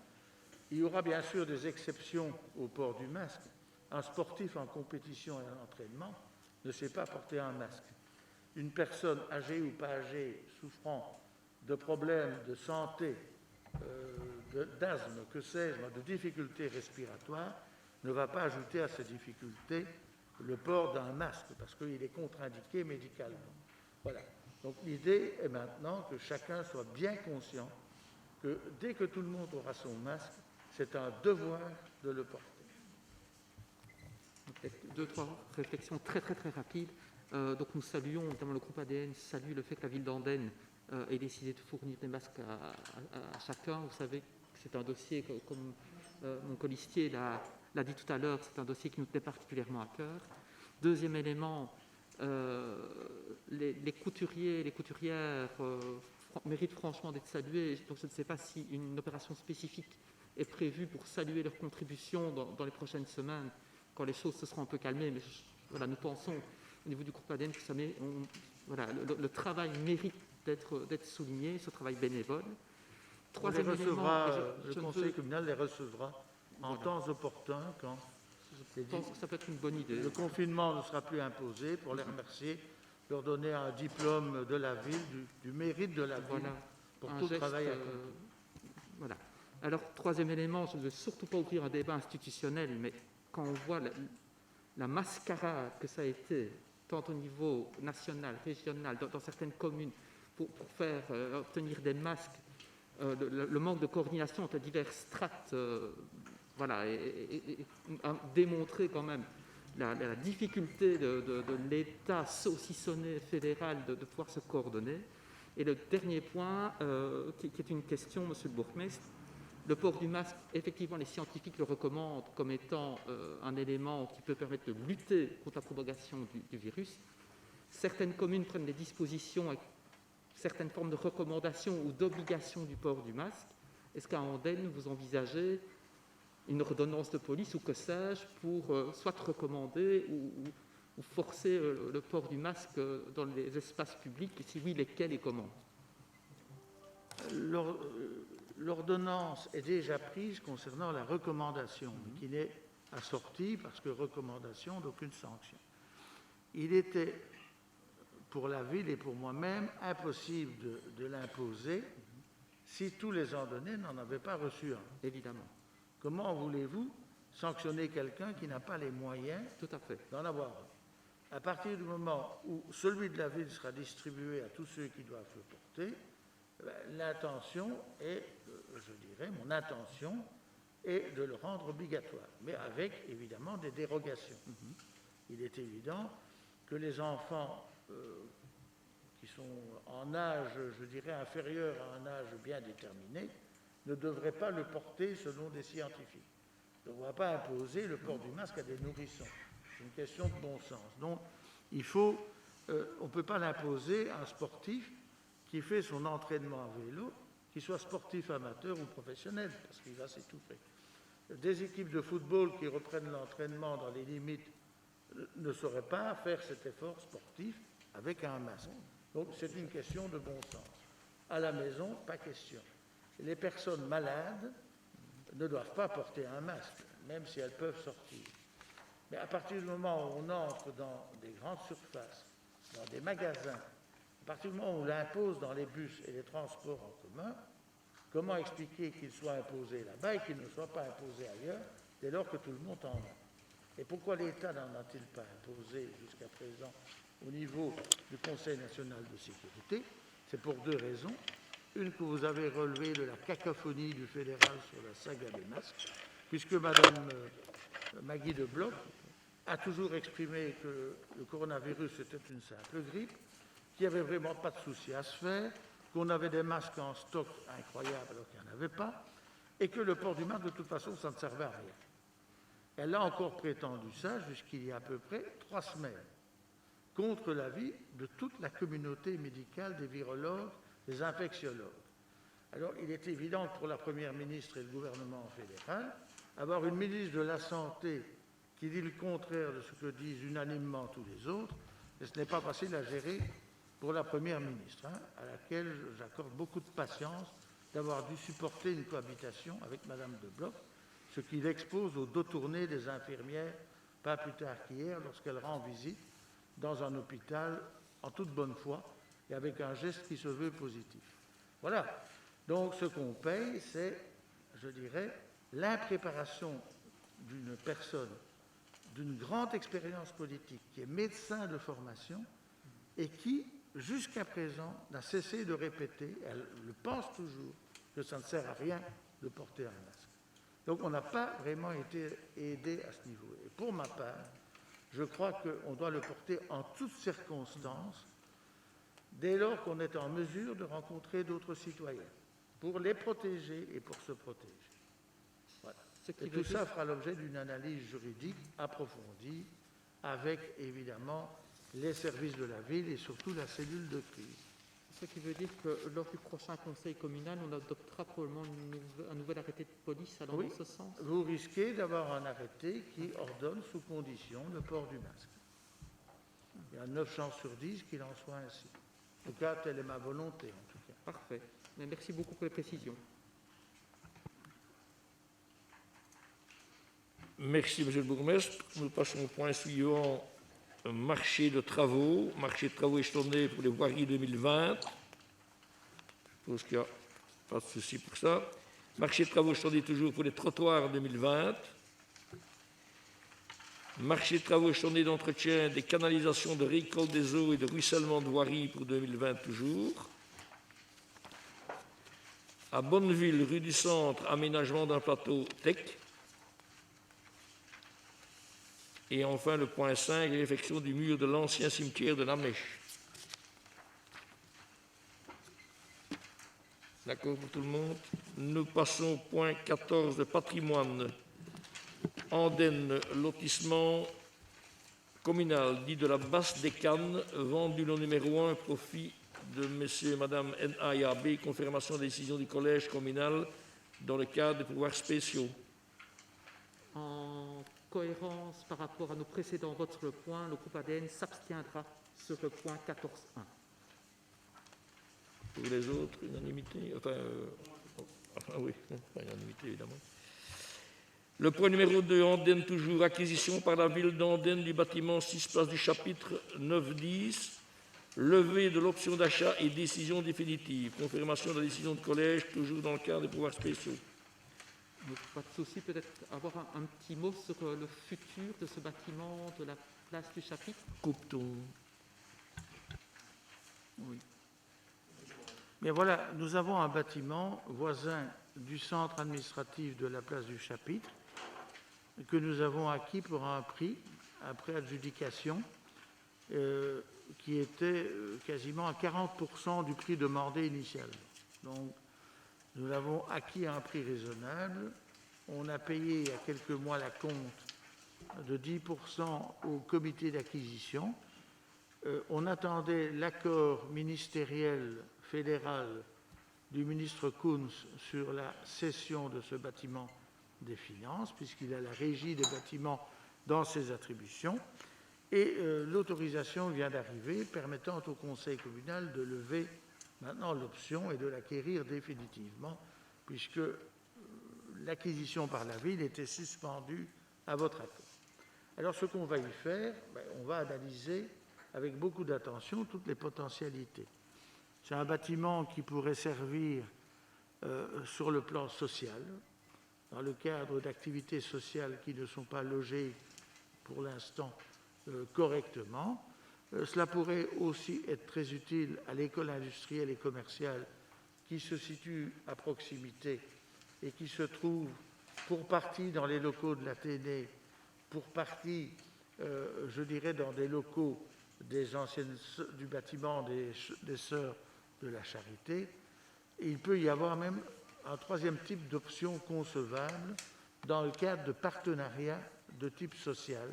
Il y aura bien sûr des exceptions au port du masque. Un sportif en compétition et en entraînement ne sait pas porter un masque. une personne âgée ou pas âgée souffrant de problèmes de santé, d'asthme, que sais-je, de difficultés respiratoires, ne va pas ajouter à ces difficultés le port d'un masque, parce qu'il est contre-indiqué médicalement. Voilà. Donc l'idée est maintenant que chacun soit bien conscient que dès que tout le monde aura son masque, c'est un devoir de le porter. Deux, trois réflexions très rapides. Donc nous saluons, notamment le groupe ADN salue le fait que la ville d'Andenne ait décidé de fournir des masques à chacun. Vous savez que c'est un dossier, comme mon colistier l'a dit tout à l'heure, c'est un dossier qui nous tenait particulièrement à cœur. Deuxième élément, les couturiers, les couturières méritent franchement d'être salués. Donc je ne sais pas si une opération spécifique est prévue pour saluer leur contribution dans les prochaines semaines, quand les choses se seront un peu calmées. Mais voilà, nous pensons au niveau du groupe ADN que le travail mérite d'être souligné, ce travail bénévole. Troisième élément, le conseil communal les recevra en temps opportun quand je pense que ça peut être une bonne idée. Le confinement ne sera plus imposé, pour les remercier, leur donner un diplôme de la ville, du mérite de la ville, pour tout le travail accompli. Voilà. Alors, troisième élément, je ne veux surtout pas ouvrir un débat institutionnel, mais quand on voit la mascarade que ça a été, tant au niveau national, régional, dans certaines communes, pour faire obtenir des masques, le manque de coordination entre diverses strates, et a démontré quand même la difficulté de l'État saucissonné fédéral de pouvoir se coordonner. Et le dernier point, qui est une question, monsieur le bourgmestre, le port du masque, effectivement, les scientifiques le recommandent comme étant un élément qui peut permettre de lutter contre la propagation du virus. Certaines communes prennent des dispositions avec certaines formes de recommandations ou d'obligation du port du masque. Est-ce qu'à Andenne, vous envisagez une ordonnance de police ou que sais-je pour soit recommander ou forcer le port du masque dans les espaces publics, et si oui, lesquels et comment? L'ordonnance est déjà prise concernant la recommandation, qui n'est assortie, parce que recommandation d'aucune sanction. Il était, pour la ville et pour moi-même, impossible de l'imposer si tous les Andennais n'en avaient pas reçu un. Évidemment. Comment voulez-vous sanctionner quelqu'un qui n'a pas les moyens d'en avoir un? À partir du moment où celui de la ville sera distribué à tous ceux qui doivent le porter, l'intention est, mon intention est de le rendre obligatoire, mais avec évidemment des dérogations. Il est évident que les enfants qui sont en âge, inférieur à un âge bien déterminé, ne devraient pas le porter selon des scientifiques. On ne va pas imposer le port du masque à des nourrissons. C'est une question de bon sens. Donc, on ne peut pas l'imposer à un sportif qui fait son entraînement à vélo, qu'il soit sportif amateur ou professionnel, parce qu'il va s'étouffer. Des équipes de football qui reprennent l'entraînement dans les limites ne sauraient pas faire cet effort sportif avec un masque. Donc, c'est une question de bon sens. À la maison, pas question. Les personnes malades ne doivent pas porter un masque, même si elles peuvent sortir. Mais à partir du moment où on entre dans des grandes surfaces, dans des magasins, à partir du moment où on l'impose dans les bus et les transports en commun, comment expliquer qu'il soit imposé là-bas et qu'il ne soit pas imposé ailleurs, dès lors que tout le monde en a? Et pourquoi l'État n'en a-t-il pas imposé jusqu'à présent au niveau du Conseil national de sécurité? C'est pour deux raisons. Une que vous avez relevée de la cacophonie du fédéral sur la saga des masques, puisque Mme Maggie de Bloch a toujours exprimé que le coronavirus était une simple grippe, qu'il n'y avait vraiment pas de souci à se faire, qu'on avait des masques en stock incroyables alors qu'il n'y en avait pas, et que le port du masque, de toute façon, ça ne servait à rien. Elle a encore prétendu ça jusqu'il y a à peu près 3 semaines, contre l'avis de toute la communauté médicale des virologues, des infectiologues. Alors, il est évident que pour la Première ministre et le gouvernement fédéral, avoir une ministre de la Santé qui dit le contraire de ce que disent unanimement tous les autres, et ce n'est pas facile à gérer pour la Première ministre, à laquelle j'accorde beaucoup de patience d'avoir dû supporter une cohabitation avec Mme de Bloch, ce qui l'expose au dos tourné des infirmières, pas plus tard qu'hier, lorsqu'elle rend visite dans un hôpital en toute bonne foi et avec un geste qui se veut positif. Voilà. Donc ce qu'on paye, c'est, je dirais, l'impréparation d'une personne d'une grande expérience politique, qui est médecin de formation et qui, jusqu'à présent, n'a cessé de répéter, elle le pense toujours, que ça ne sert à rien de porter un masque. Donc on n'a pas vraiment été aidé à ce niveau. Et pour ma part, je crois qu'on doit le porter en toutes circonstances, dès lors qu'on est en mesure de rencontrer d'autres citoyens, pour les protéger et pour se protéger. Voilà. Et tout ça fera l'objet d'une analyse juridique approfondie, avec évidemment les services de la ville et surtout la cellule de crise. Ce qui veut dire que lors du prochain conseil communal, on adoptera probablement un nouvel arrêté de police allant dans ce sens. Vous risquez d'avoir un arrêté qui ordonne sous condition le port du masque. Il y a 9 chances sur 10 qu'il en soit ainsi. En tout cas, telle est ma volonté, en tout cas. Parfait. Mais merci beaucoup pour les précisions. Merci, monsieur le bourgmestre. Nous passons au point suivant. Marché de travaux échelonnés pour les voiries 2020. Je suppose qu'il n'y a pas de souci pour ça. Marché de travaux échelonnés toujours pour les trottoirs 2020. Marché de travaux échelonnés d'entretien des canalisations de récolte des eaux et de ruissellement de voiries pour 2020 toujours. À Bonneville, rue du Centre, aménagement d'un plateau tech. Et enfin, le point 5, réfection du mur de l'ancien cimetière de la Mèche. D'accord pour tout le monde? Nous passons au point 14, de patrimoine. Andenne, lotissement communal, dit de la Basse des Cannes, vendu le numéro 1, profit de monsieur et madame NAIAB, confirmation de la décision du collège communal dans le cadre des pouvoirs spéciaux. En cohérence par rapport à nos précédents votes sur le point, le groupe ADN s'abstiendra sur le point 14.1. Pour les autres, unanimité. Enfin, oui, pas unanimité évidemment. Le point numéro 2, Andenne toujours, acquisition par la ville d'Andenne du bâtiment 6 place du chapitre 9-10, levée de l'option d'achat et décision définitive. Confirmation de la décision de collège, toujours dans le cadre des pouvoirs spéciaux. Pas de souci, peut-être avoir un petit mot sur le futur de ce bâtiment de la place du chapitre. Coupe-ton. Oui. Mais voilà, nous avons un bâtiment voisin du centre administratif de la place du chapitre que nous avons acquis pour un prix, après adjudication, qui était quasiment à 40% du prix demandé initialement. Donc, nous l'avons acquis à un prix raisonnable. On a payé il y a quelques mois la compte de 10% au comité d'acquisition. On attendait l'accord ministériel fédéral du ministre Kunz sur la cession de ce bâtiment des finances, puisqu'il a la régie des bâtiments dans ses attributions. Et l'autorisation vient d'arriver, permettant au conseil communal de lever maintenant l'option et de l'acquérir définitivement, puisque l'acquisition par la ville était suspendue à votre accord. Alors ce qu'on va y faire, on va analyser avec beaucoup d'attention toutes les potentialités. C'est un bâtiment qui pourrait servir sur le plan social, dans le cadre d'activités sociales qui ne sont pas logées pour l'instant correctement. Cela pourrait aussi être très utile à l'école industrielle et commerciale qui se situe à proximité et qui se trouve pour partie dans les locaux de l'Athénée, pour partie, je dirais, dans des locaux des anciennes, du bâtiment des Sœurs de la Charité. Et il peut y avoir même un troisième type d'option concevable dans le cadre de partenariats de type social.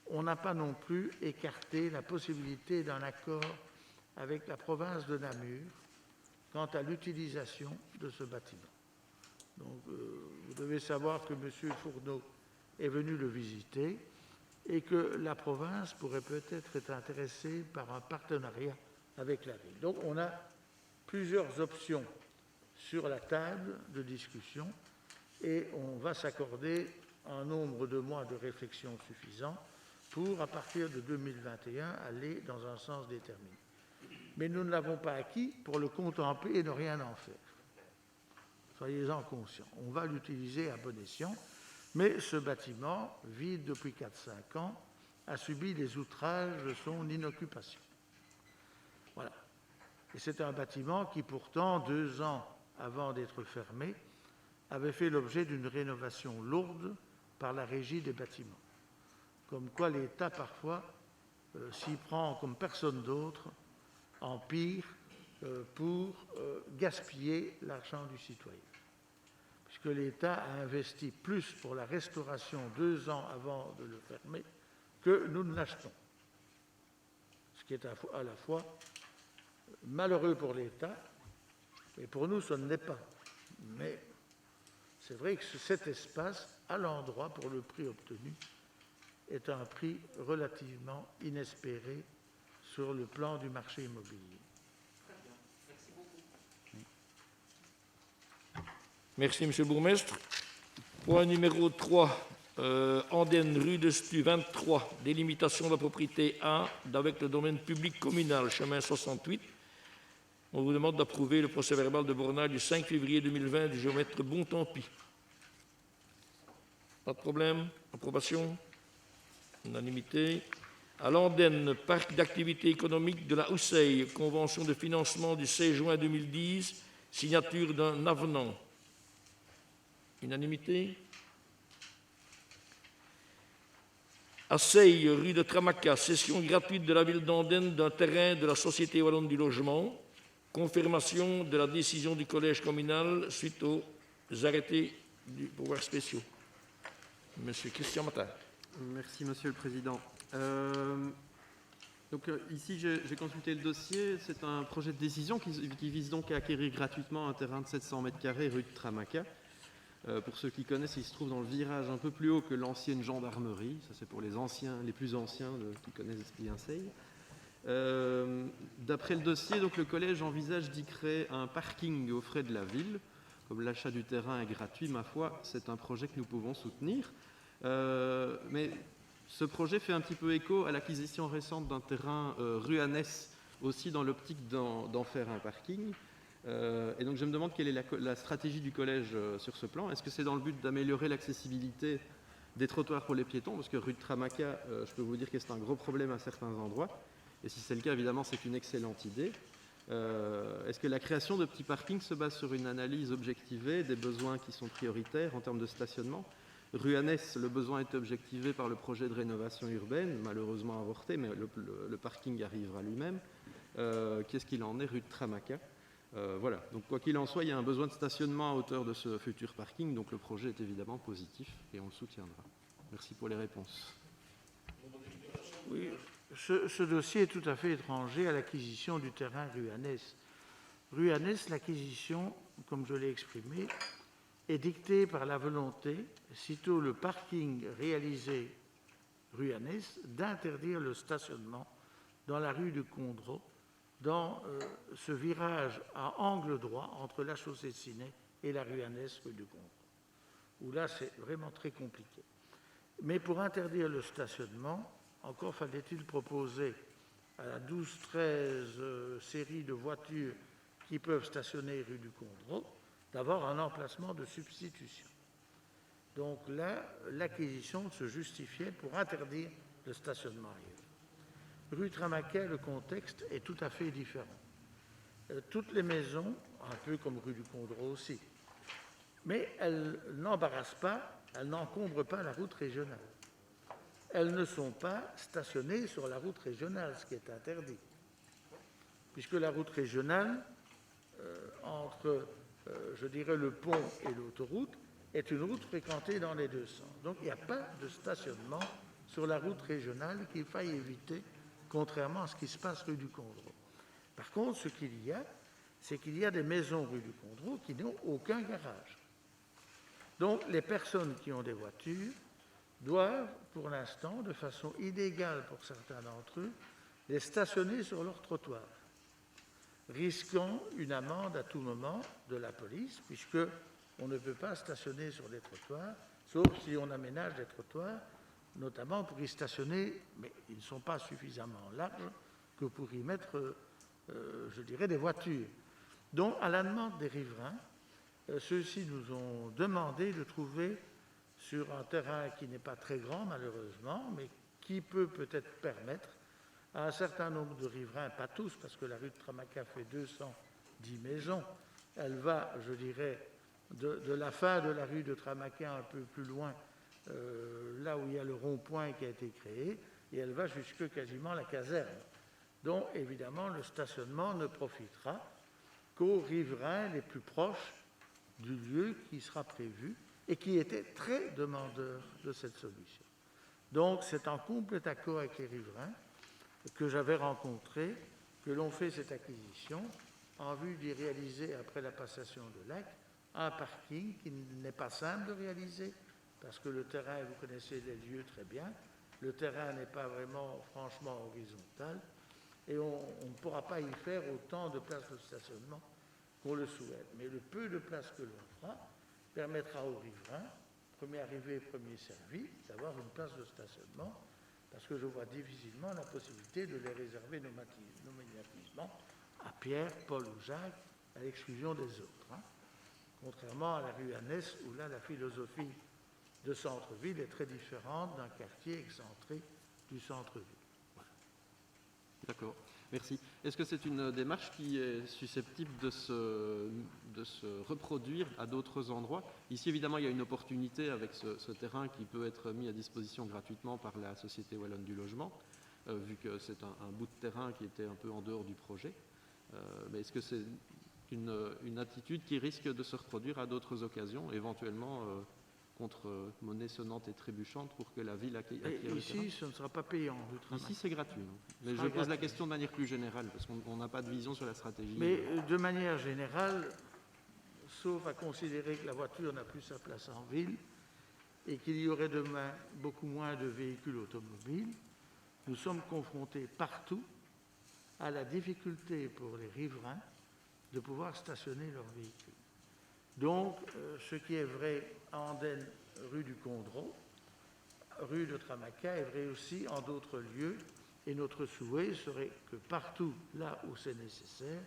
On n'a pas non plus écarté la possibilité d'un accord avec la province de Namur quant à l'utilisation de ce bâtiment. Donc, vous devez savoir que M. Fourneau est venu le visiter et que la province pourrait peut-être être intéressée par un partenariat avec la ville. Donc, on a plusieurs options sur la table de discussion et on va s'accorder un nombre de mois de réflexion suffisant pour, à partir de 2021, aller dans un sens déterminé. Mais nous ne l'avons pas acquis pour le contempler et ne rien en faire. Soyez-en conscients. On va l'utiliser à bon escient, mais ce bâtiment, vide depuis 4-5 ans, a subi les outrages de son inoccupation. Voilà. Et c'est un bâtiment qui, pourtant, 2 ans avant d'être fermé, avait fait l'objet d'une rénovation lourde par la Régie des bâtiments. Comme quoi l'État, parfois, s'y prend comme personne d'autre, en pire, pour gaspiller l'argent du citoyen. Puisque l'État a investi plus pour la restauration 2 ans avant de le fermer que nous ne l'achetons. Ce qui est à la fois malheureux pour l'État, et pour nous, ce ne l'est pas. Mais c'est vrai que cet espace, à l'endroit, pour le prix obtenu, est un prix relativement inespéré sur le plan du marché immobilier. Merci, M. le bourgmestre. Point numéro 3, Andenne, rue de Stu, 23, délimitation de la propriété A avec le domaine public communal, chemin 68. On vous demande d'approuver le procès-verbal de bornage du 5 février 2020 du géomètre Bontempi. Pas de problème? Approbation? Unanimité. À l'Andenne, parc d'activité économique de la Housseille, convention de financement du 16 juin 2010, signature d'un avenant. Unanimité. À Seille, rue de Tramaca, cession gratuite de la ville d'Andenne d'un terrain de la Société Wallonne du Logement. Confirmation de la décision du collège communal suite aux arrêtés du pouvoir spéciaux. Monsieur Christian Matin. Merci, Monsieur le Président. Ici, j'ai consulté le dossier. C'est un projet de décision qui vise donc à acquérir gratuitement un terrain de 700 m² rue de Tramaca. Pour ceux qui connaissent, il se trouve dans le virage un peu plus haut que l'ancienne gendarmerie. Ça, c'est pour les plus anciens qui connaissent bien Seille. D'après le dossier, donc, le collège envisage d'y créer un parking aux frais de la ville. Comme l'achat du terrain est gratuit, ma foi, c'est un projet que nous pouvons soutenir. Mais ce projet fait un petit peu écho à l'acquisition récente d'un terrain rue Annès, aussi dans l'optique d'en faire un parking. Et donc je me demande quelle est la stratégie du collège sur ce plan. Est-ce que c'est dans le but d'améliorer l'accessibilité des trottoirs pour les piétons? Parce que rue de Tramaca, je peux vous dire que c'est un gros problème à certains endroits. Et si c'est le cas, évidemment, c'est une excellente idée. Est-ce que la création de petits parkings se base sur une analyse objectivée des besoins qui sont prioritaires en termes de stationnement? Rue Annès, le besoin est objectivé par le projet de rénovation urbaine, malheureusement avorté, mais le parking arrivera lui-même. Qu'est-ce qu'il en est rue de Tramaca? Voilà, donc quoi qu'il en soit, il y a un besoin de stationnement à hauteur de ce futur parking, donc le projet est évidemment positif et on le soutiendra. Merci pour les réponses. Oui, ce dossier est tout à fait étranger à l'acquisition du terrain rue Annès. Rue Annès, l'acquisition, comme je l'ai exprimé, est dictée par la volonté, sitôt le parking réalisé rue Annès, d'interdire le stationnement dans la rue du Condreau, dans ce virage à angle droit entre la chaussée de Ciney et la rue Annès, rue du Condreau, où là c'est vraiment très compliqué. Mais pour interdire le stationnement, encore fallait-il proposer à la 12-13 série de voitures qui peuvent stationner rue du Condreau d'avoir un emplacement de substitution. Donc là, l'acquisition se justifiait pour interdire le stationnement ailleurs. Rue Tramaca, le contexte est tout à fait différent. Toutes les maisons, un peu comme rue du Condreau aussi, mais elles n'embarrassent pas, elles n'encombrent pas la route régionale. Elles ne sont pas stationnées sur la route régionale, ce qui est interdit. Puisque la route régionale, entre, je dirais, le pont et l'autoroute, est une route fréquentée dans les deux sens. Donc il n'y a pas de stationnement sur la route régionale qu'il faille éviter, contrairement à ce qui se passe rue du Condreau. Par contre, ce qu'il y a, c'est qu'il y a des maisons rue du Condreau qui n'ont aucun garage. Donc les personnes qui ont des voitures doivent, pour l'instant, de façon illégale pour certains d'entre eux, les stationner sur leur trottoir, risquant une amende à tout moment de la police, puisqu'on ne peut pas stationner sur les trottoirs, sauf si on aménage des trottoirs notamment pour y stationner, mais ils ne sont pas suffisamment larges que pour y mettre, je dirais, des voitures. Donc, à la demande des riverains, ceux-ci nous ont demandé de trouver sur un terrain qui n'est pas très grand, malheureusement, mais qui peut peut-être permettre à un certain nombre de riverains, pas tous, parce que la rue de Tramaca fait 210 maisons, elle va, je dirais, de la fin de la rue de Tramaca un peu plus loin, là où il y a le rond-point qui a été créé, et elle va jusque quasiment la caserne. Donc, évidemment, le stationnement ne profitera qu'aux riverains les plus proches du lieu qui sera prévu et qui étaient très demandeurs de cette solution. Donc, c'est en complet accord avec les riverains que j'avais rencontrés que l'on fait cette acquisition en vue d'y réaliser, après la passation de l'acte, un parking qui n'est pas simple de réaliser parce que le terrain, vous connaissez les lieux très bien, le terrain n'est pas vraiment franchement horizontal et on ne pourra pas y faire autant de places de stationnement qu'on le souhaite. Mais le peu de places que l'on fera permettra aux riverains, premier arrivé, premier servi, d'avoir une place de stationnement, parce que je vois difficilement la possibilité de les réserver nominativement à Pierre, Paul ou Jacques, à l'exclusion des autres. Contrairement à la rue Annès, où là, la philosophie de centre-ville est très différente d'un quartier excentré du centre-ville. Voilà. D'accord, merci. Est-ce que c'est une démarche qui est susceptible de se reproduire à d'autres endroits? Ici, évidemment, il y a une opportunité avec ce terrain qui peut être mis à disposition gratuitement par la Société Wallonne du Logement, vu que c'est un bout de terrain qui était un peu en dehors du projet. Mais est-ce que c'est une attitude qui risque de se reproduire à d'autres occasions, éventuellement contre monnaie sonnante et trébuchante pour que la ville acquiert le terrain? Ici, ce ne sera pas payant. Ici, c'est gratuit. Mais je pose la question de manière plus générale, parce qu'on n'a pas de vision sur la stratégie. Mais de manière générale, sauf à considérer que la voiture n'a plus sa place en ville et qu'il y aurait demain beaucoup moins de véhicules automobiles, nous sommes confrontés partout à la difficulté pour les riverains de pouvoir stationner leurs véhicules. Donc, ce qui est vrai à Andenne, rue du Condreau, rue de Tramaca, est vrai aussi en d'autres lieux, et notre souhait serait que partout là où c'est nécessaire,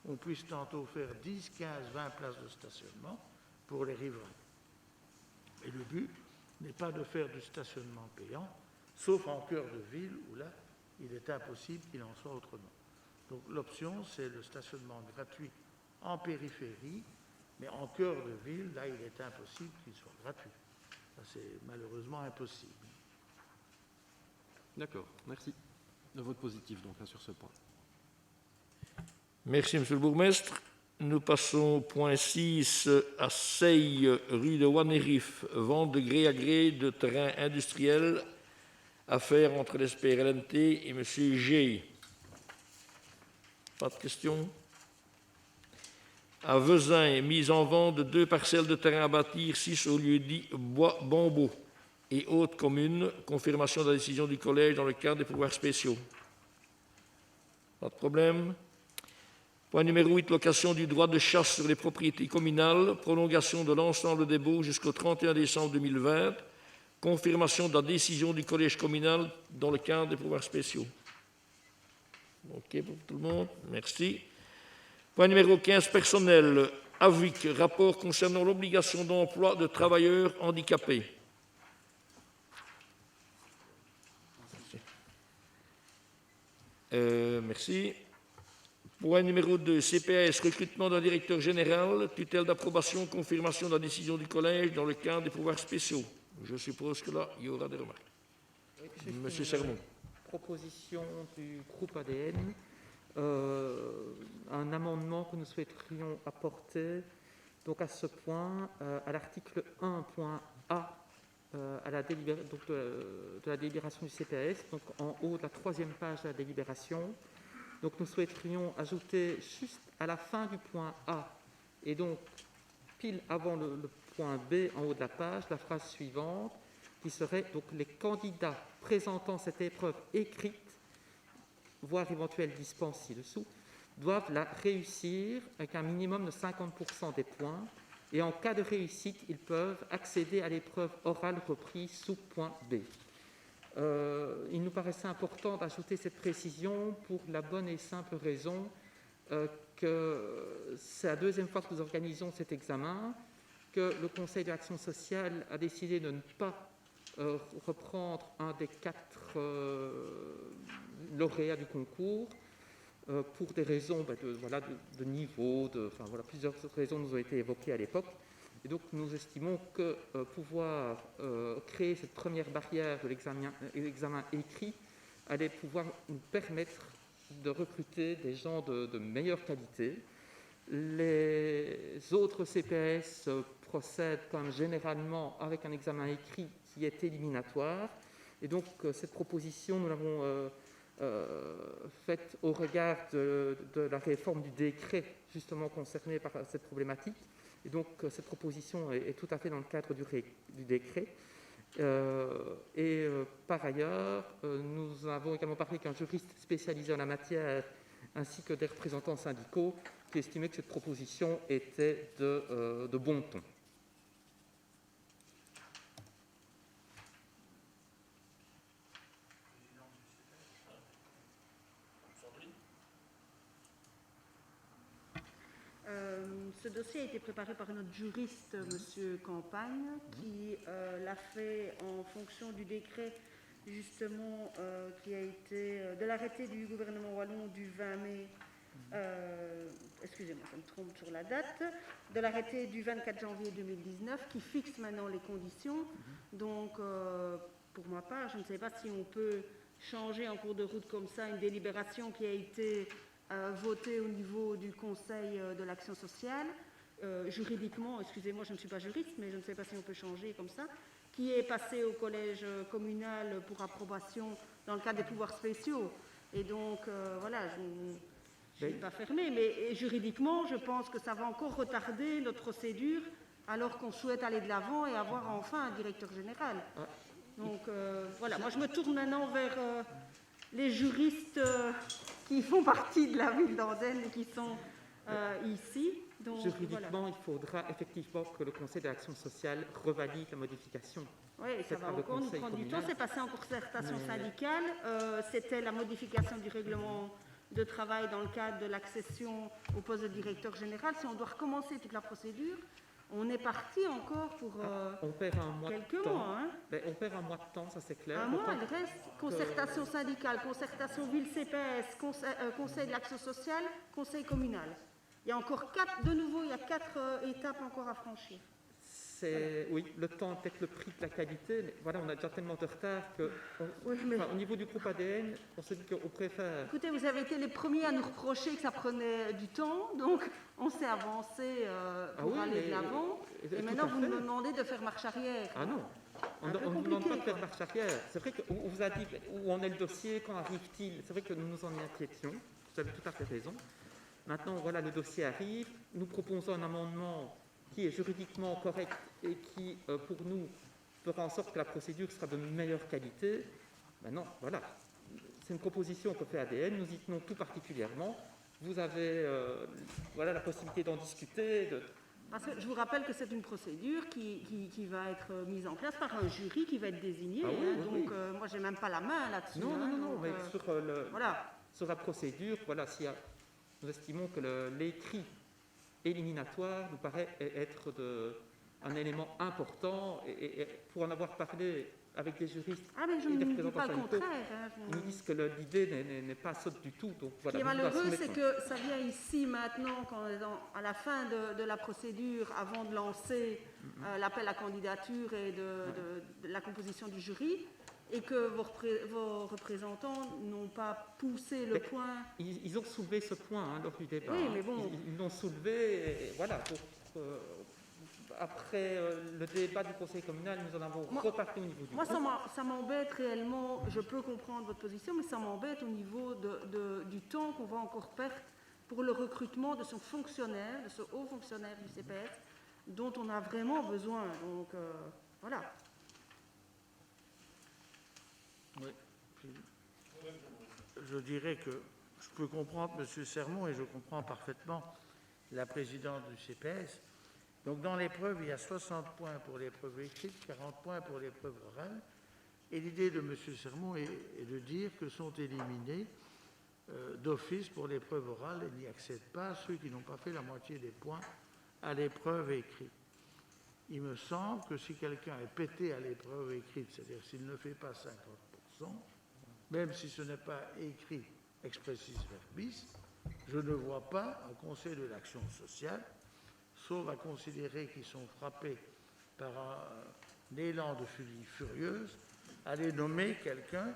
on puisse tantôt faire 10, 15, 20 places de stationnement pour les riverains. Et le but n'est pas de faire du stationnement payant, sauf en cœur de ville, où là, il est impossible qu'il en soit autrement. Donc l'option, c'est le stationnement gratuit en périphérie, mais en cœur de ville, là, il est impossible qu'il soit gratuit. Ça, c'est malheureusement impossible. D'accord, merci. De vote positif, donc, là, sur ce point. Merci, Monsieur le Bourgmestre. Nous passons au point 6 à Seille, rue de Wannerif, vente de gré à gré de terrain industriel, affaire entre l'SPRLNT et M. G. Pas de questions? À Vezin, mise en vente de 2 parcelles de terrain à bâtir, 6 au lieu dit Bois Bambeau et autres communes. Confirmation de la décision du collège dans le cadre des pouvoirs spéciaux. Pas de problème. Point numéro 8, location du droit de chasse sur les propriétés communales. Prolongation de l'ensemble des baux jusqu'au 31 décembre 2020. Confirmation de la décision du collège communal dans le cadre des pouvoirs spéciaux. OK pour tout le monde, merci. Point numéro 15, personnel. AVIC, rapport concernant l'obligation d'emploi de travailleurs handicapés. Merci. Point numéro 2, CPAS, recrutement d'un directeur général, tutelle d'approbation, confirmation de la décision du collège dans le cadre des pouvoirs spéciaux. Je suppose que là, il y aura des remarques. Oui, Monsieur Sermon. Proposition du groupe ADN, un amendement que nous souhaiterions apporter donc à ce point, à l'article 1.a de la délibération du CPAS, donc en haut de la 3e page de la délibération. Donc nous souhaiterions ajouter juste à la fin du point A et donc pile avant le point B en haut de la page, la phrase suivante qui serait donc les candidats présentant cette épreuve écrite, voire éventuelle dispense ci-dessous, doivent la réussir avec un minimum de 50% des points et en cas de réussite, ils peuvent accéder à l'épreuve orale reprise sous point B. il nous paraissait important d'ajouter cette précision pour la bonne et simple raison que c'est la deuxième fois que nous organisons cet examen, que le Conseil de l'action sociale a décidé de ne pas reprendre un des 4 lauréats du concours pour des raisons de niveau, plusieurs raisons nous ont été évoquées à l'époque. Et donc nous estimons que pouvoir créer cette première barrière de l'examen écrit allait pouvoir nous permettre de recruter des gens de meilleure qualité. Les autres CPS procèdent comme généralement avec un examen écrit qui est éliminatoire. Et donc cette proposition, nous l'avons faite au regard de la réforme du décret justement concerné par cette problématique. Et donc cette proposition est tout à fait dans le cadre du décret. Par ailleurs, nous avons également parlé qu'un juriste spécialisé en la matière ainsi que des représentants syndicaux qui estimaient que cette proposition était de bon ton. Ce dossier a été préparé par notre juriste, M. Campagne, qui l'a fait en fonction du décret, justement, qui a été de l'arrêté du gouvernement wallon du 20 mai, excusez-moi, je me trompe sur la date, de l'arrêté du 24 janvier 2019, qui fixe maintenant les conditions. Donc, pour ma part, je ne sais pas si on peut changer en cours de route comme ça une délibération qui a été voté au niveau du Conseil de l'action sociale, juridiquement, excusez-moi, je ne suis pas juriste, mais je ne sais pas si on peut changer comme ça, qui est passé au collège communal pour approbation dans le cadre des pouvoirs spéciaux. Et donc, voilà, je ne suis pas fermée, mais juridiquement, je pense que ça va encore retarder notre procédure, alors qu'on souhaite aller de l'avant et avoir enfin un directeur général. Donc, voilà, moi je me tourne maintenant vers les juristes qui font partie de la ville d'Andenne et qui sont ici. Donc, juridiquement, il faudra effectivement que le Conseil de l'action sociale revalide la modification. Oui, ça va encore nous prendre du temps. C'est passé en concertation syndicale. C'était la modification du règlement de travail dans le cadre de l'accession au poste de directeur général. Si on doit recommencer toute la procédure, on est parti encore pour on perd un mois quelques de temps. mois. Hein. On perd un mois de temps, ça c'est clair. Un mois, il reste concertation syndicale, concertation ville-CPS, conseil de l'action sociale, conseil communal. Il y a encore 4 étapes encore à franchir. Oui, le temps est peut-être le prix de la qualité, mais voilà, on a déjà tellement de retard que, au niveau du groupe ADN, on se dit qu'on préfère... Écoutez, vous avez été les premiers à nous reprocher que ça prenait du temps, donc on s'est avancé pour aller de l'avant, et maintenant vous nous demandez de faire marche arrière. Ah non, on ne vous demande pas de faire marche arrière. C'est vrai qu'on vous a dit où en est le dossier, quand arrive-t-il. C'est vrai que nous nous en inquiétions, vous avez tout à fait raison. Maintenant, voilà, le dossier arrive, nous proposons un amendement qui est juridiquement correct et qui, pour nous, fera en sorte que la procédure sera de meilleure qualité. Maintenant, voilà, c'est une proposition que fait ADN, nous y tenons tout particulièrement. Vous avez la possibilité d'en discuter. Parce que je vous rappelle que c'est une procédure qui va être mise en place par un jury qui va être désigné. Donc, moi, je n'ai même pas la main là-dessus. Non, mais sur la procédure, voilà, nous estimons que l'écrit éliminatoire nous paraît être un élément important et pour en avoir parlé avec des juristes mais et des représentants pas le syndicaux, contraire. Ils nous disent que l'idée n'est pas saute du tout. Donc, voilà, ce qui est malheureux, c'est que ça vient ici maintenant, quand on est à la fin de la procédure, avant de lancer l'appel à candidature et de la composition du jury, et que vos représentants n'ont pas poussé le point. Ils ont soulevé ce point lors du débat. Oui, mais bon. Ils l'ont soulevé, et voilà. Après le débat du conseil communal, nous en avons reparti au niveau du groupe. Moi, ça m'embête réellement. Je peux comprendre votre position, mais ça m'embête au niveau du temps qu'on va encore perdre pour le recrutement de ce fonctionnaire, de ce haut fonctionnaire du CPS, dont on a vraiment besoin. Donc, voilà. Oui. Je dirais que je peux comprendre M. Sermon et je comprends parfaitement la présidente du CPS. Donc dans l'épreuve, il y a 60 points pour l'épreuve écrite, 40 points pour l'épreuve orale. Et l'idée de M. Sermon est de dire que sont éliminés d'office pour l'épreuve orale et n'y accèdent pas ceux qui n'ont pas fait la moitié des points à l'épreuve écrite. Il me semble que si quelqu'un est pété à l'épreuve écrite, c'est-à-dire s'il ne fait pas 50%, même si ce n'est pas écrit expressis verbis, je ne vois pas un conseil de l'action sociale, sauf à considérer qu'ils sont frappés par un élan de folie furieuse, aller nommer quelqu'un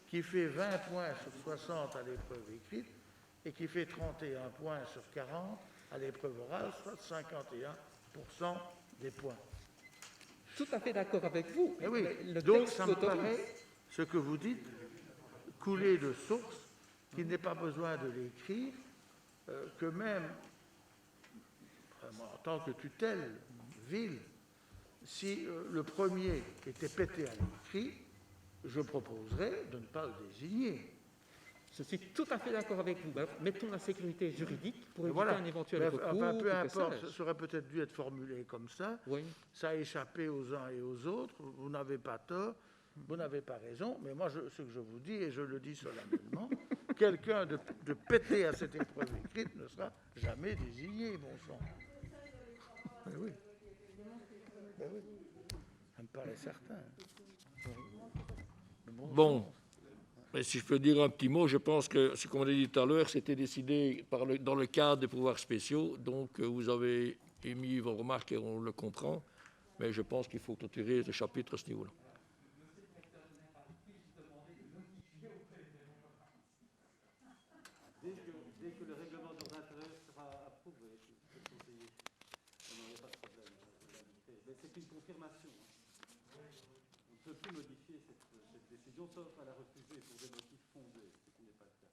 qui fait 20 points sur 60 à l'épreuve écrite et qui fait 31 points sur 40 à l'épreuve orale, soit 51% des points. Tout à fait d'accord avec vous. Eh oui. Le Donc texte ça me l'autorise. paraît, ce que vous dites, couler de source, qu'il n'est pas besoin de l'écrire, que même en tant que tutelle, ville, si le premier était pété à l'écrit, je proposerais de ne pas le désigner. Je suis tout à fait d'accord avec vous. Mettons la sécurité juridique pour éviter Voilà. un éventuel recours. Enfin, peu ou que importe, sais-je. ça aurait peut-être dû être formulé comme ça. Oui. Ça a échappé aux uns et aux autres. Vous n'avez pas tort, vous n'avez pas raison. Mais moi, ce que je vous dis, et je le dis solennellement, quelqu'un de pété à cette épreuve écrite ne sera jamais désigné, bon sang. Mais oui. Mais oui. Ça me paraît certain. Bon, mais si je peux dire un petit mot, je pense que, ce qu'on a dit tout à l'heure, c'était décidé dans le cadre des pouvoirs spéciaux, donc vous avez émis vos remarques et on le comprend, mais je pense qu'il faut clôturer le chapitre à ce niveau-là. Dès que le règlement d'ordre intérieur sera approuvé, le conseiller, on n'aurait pas de problème. Mais c'est une confirmation. On ne peut plus modifier cette décision, sauf à la refuser pour des motifs fondés, ce qui n'est pas le cas.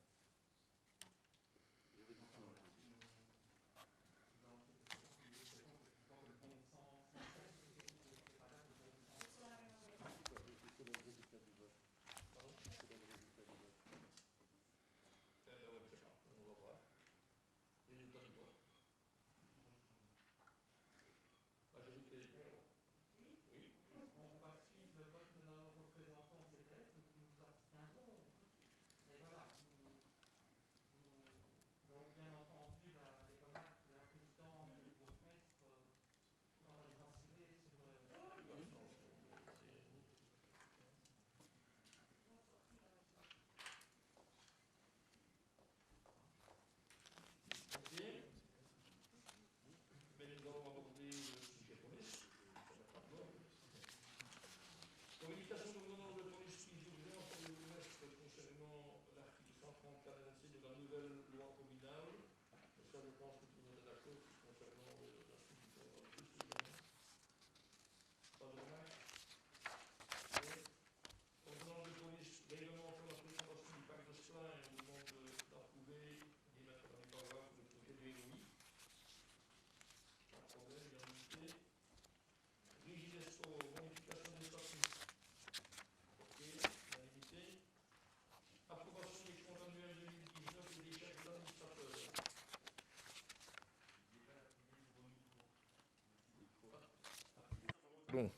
Bon.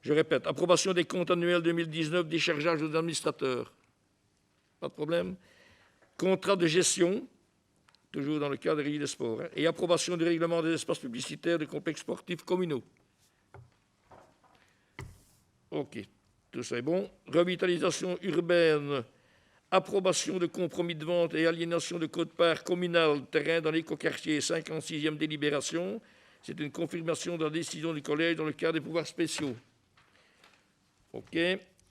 Je répète, approbation des comptes annuels 2019, déchargeage aux administrateurs. Pas de problème. Contrat de gestion, toujours dans le cadre des Régies des Sports, hein, et approbation du règlement des espaces publicitaires des complexes sportifs communaux. OK, tout ça est bon. Revitalisation urbaine, approbation de compromis de vente et aliénation de quote-part communal terrain dans l'écoquartier, 56e délibération. C'est une confirmation de la décision du collège dans le cadre des pouvoirs spéciaux. OK.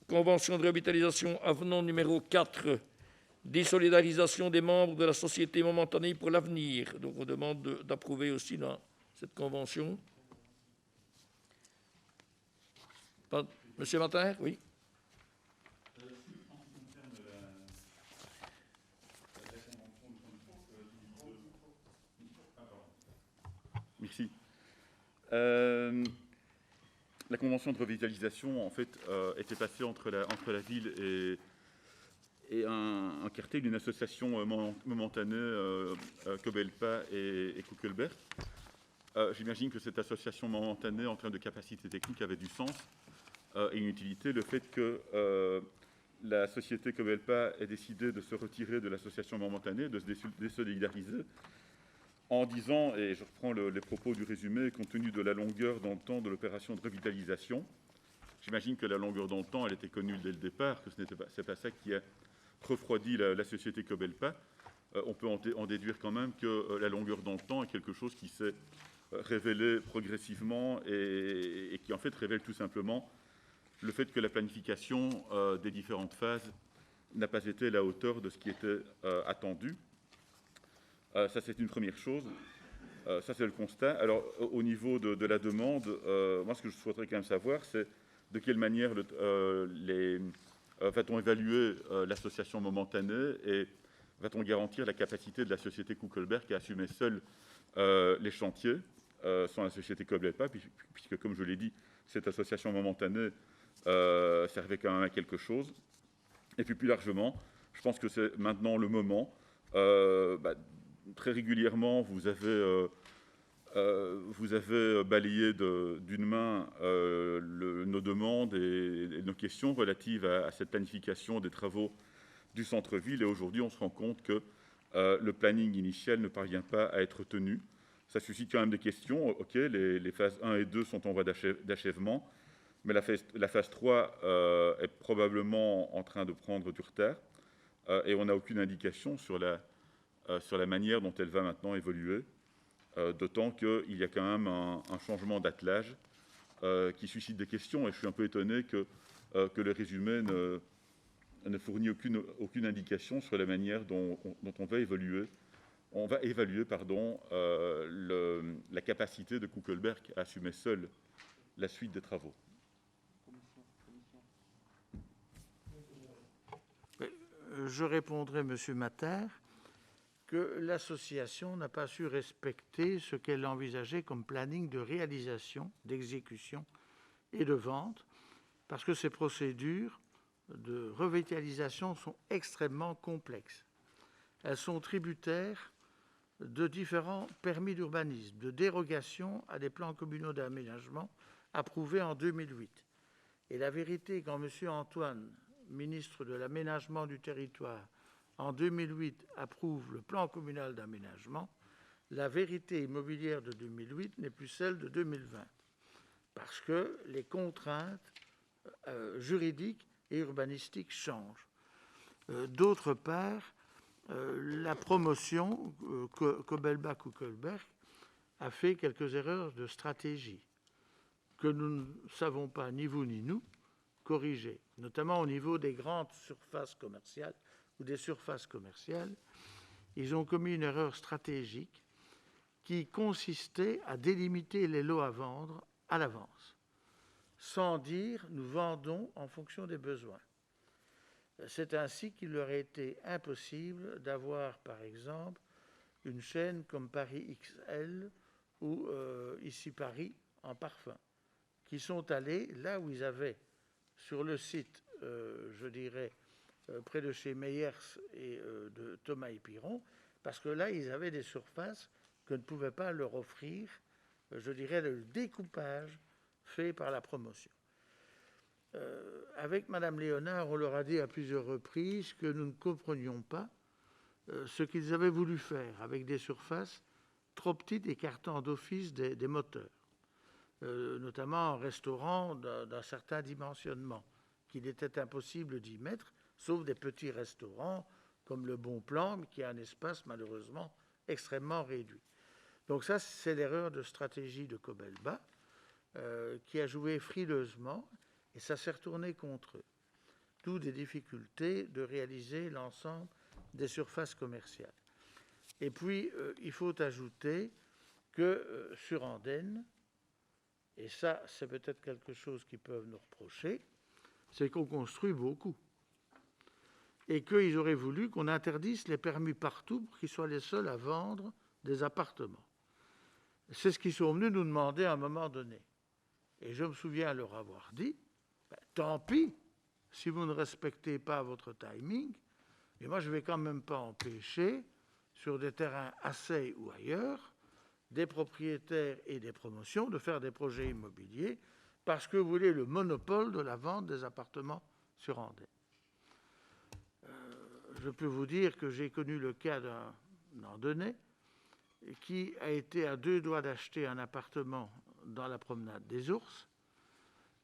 Convention de revitalisation, avenant numéro 4, désolidarisation des membres de la Société momentanée pour l'avenir. Donc, on demande d'approuver aussi dans cette convention. Monsieur Martin, oui. Merci. La convention de revitalisation, en fait, était passée entre la ville et un quartier d'une association momentanée, Cobelpa et Kuckelberg. J'imagine que cette association momentanée, en termes de capacité technique, avait du sens. inutilité le fait que la société Cobelpa ait décidé de se retirer de l'association momentanée, de se désolidariser, en disant, et je reprends les propos du résumé, compte tenu de la longueur dans le temps de l'opération de revitalisation, j'imagine que la longueur dans le temps, elle était connue dès le départ, que ce n'est pas ça qui a refroidi la société Cobelpa. On peut en déduire quand même que la longueur dans le temps est quelque chose qui s'est révélé progressivement et qui en fait révèle tout simplement le fait que la planification des différentes phases n'a pas été à la hauteur de ce qui était attendu. Ça, c'est une première chose. Ça, c'est le constat. Alors, au niveau de la demande, moi, ce que je souhaiterais quand même savoir, c'est de quelle manière va-t-on évaluer l'association momentanée et va-t-on garantir la capacité de la société Kuckelberg à assumer seule les chantiers sans la société Cobelpa, puisque, comme je l'ai dit, cette association momentanée servait quand même à quelque chose. Et puis, plus largement, je pense que c'est maintenant le moment. Très régulièrement, vous avez balayé d'une main nos demandes et nos questions relatives à cette planification des travaux du centre-ville. Et aujourd'hui, on se rend compte que le planning initial ne parvient pas à être tenu. Ça suscite quand même des questions. OK, les phases 1 et 2 sont en voie d'achèvement, mais la phase 3 est probablement en train de prendre du retard. Et on n'a aucune indication sur la manière dont elle va maintenant évoluer, d'autant qu'il y a quand même un changement d'attelage qui suscite des questions. Et je suis un peu étonné que le résumé ne fournit aucune indication sur la manière dont on va évaluer la capacité de Kuckelberg à assumer seul la suite des travaux. Je répondrai, M. Matter, que l'association n'a pas su respecter ce qu'elle envisageait comme planning de réalisation, d'exécution et de vente, parce que ces procédures de revitalisation sont extrêmement complexes. Elles sont tributaires de différents permis d'urbanisme, de dérogation à des plans communaux d'aménagement approuvés en 2008. Et la vérité, quand M. Antoine, ministre de l'Aménagement du Territoire, en 2008, approuve le plan communal d'aménagement, la vérité immobilière de 2008 n'est plus celle de 2020, parce que les contraintes juridiques et urbanistiques changent. D'autre part, la promotion Cobelba-Kuckelberg a fait quelques erreurs de stratégie que nous ne savons pas, ni vous ni nous, corriger, notamment au niveau des grandes surfaces commerciales ou des surfaces commerciales. Ils ont commis une erreur stratégique qui consistait à délimiter les lots à vendre à l'avance, sans dire « nous vendons en fonction des besoins ». C'est ainsi qu'il leur a été impossible d'avoir, par exemple, une chaîne comme Paris XL ou ici Paris en parfum, qui sont allés là où ils avaient sur le site, je dirais, près de chez Meyers et de Thomas Épiron, parce que là, ils avaient des surfaces que ne pouvait pas leur offrir, je dirais, le découpage fait par la promotion. Avec Mme Léonard, on leur a dit à plusieurs reprises que nous ne comprenions pas ce qu'ils avaient voulu faire avec des surfaces trop petites écartant d'office des moteurs, notamment en restaurant d'un certain dimensionnement, qu'il était impossible d'y mettre, sauf des petits restaurants comme le Bon Plan, qui a un espace malheureusement extrêmement réduit. Donc ça, c'est l'erreur de stratégie de Cobelba, qui a joué frileusement, et ça s'est retourné contre eux. D'où des difficultés de réaliser l'ensemble des surfaces commerciales. Et puis, il faut ajouter que sur Andenne, et ça, c'est peut-être quelque chose qu'ils peuvent nous reprocher, c'est qu'on construit beaucoup. Et qu'ils auraient voulu qu'on interdise les permis partout pour qu'ils soient les seuls à vendre des appartements. C'est ce qu'ils sont venus nous demander à un moment donné. Et je me souviens leur avoir dit, tant pis, si vous ne respectez pas votre timing, et moi je ne vais quand même pas empêcher, sur des terrains à Sey ou ailleurs, des propriétaires et des promotions de faire des projets immobiliers parce que vous voulez le monopole de la vente des appartements sur Andenne. Je peux vous dire que j'ai connu le cas d'un Andennais qui a été à 2 doigts d'acheter un appartement dans la promenade des Ours,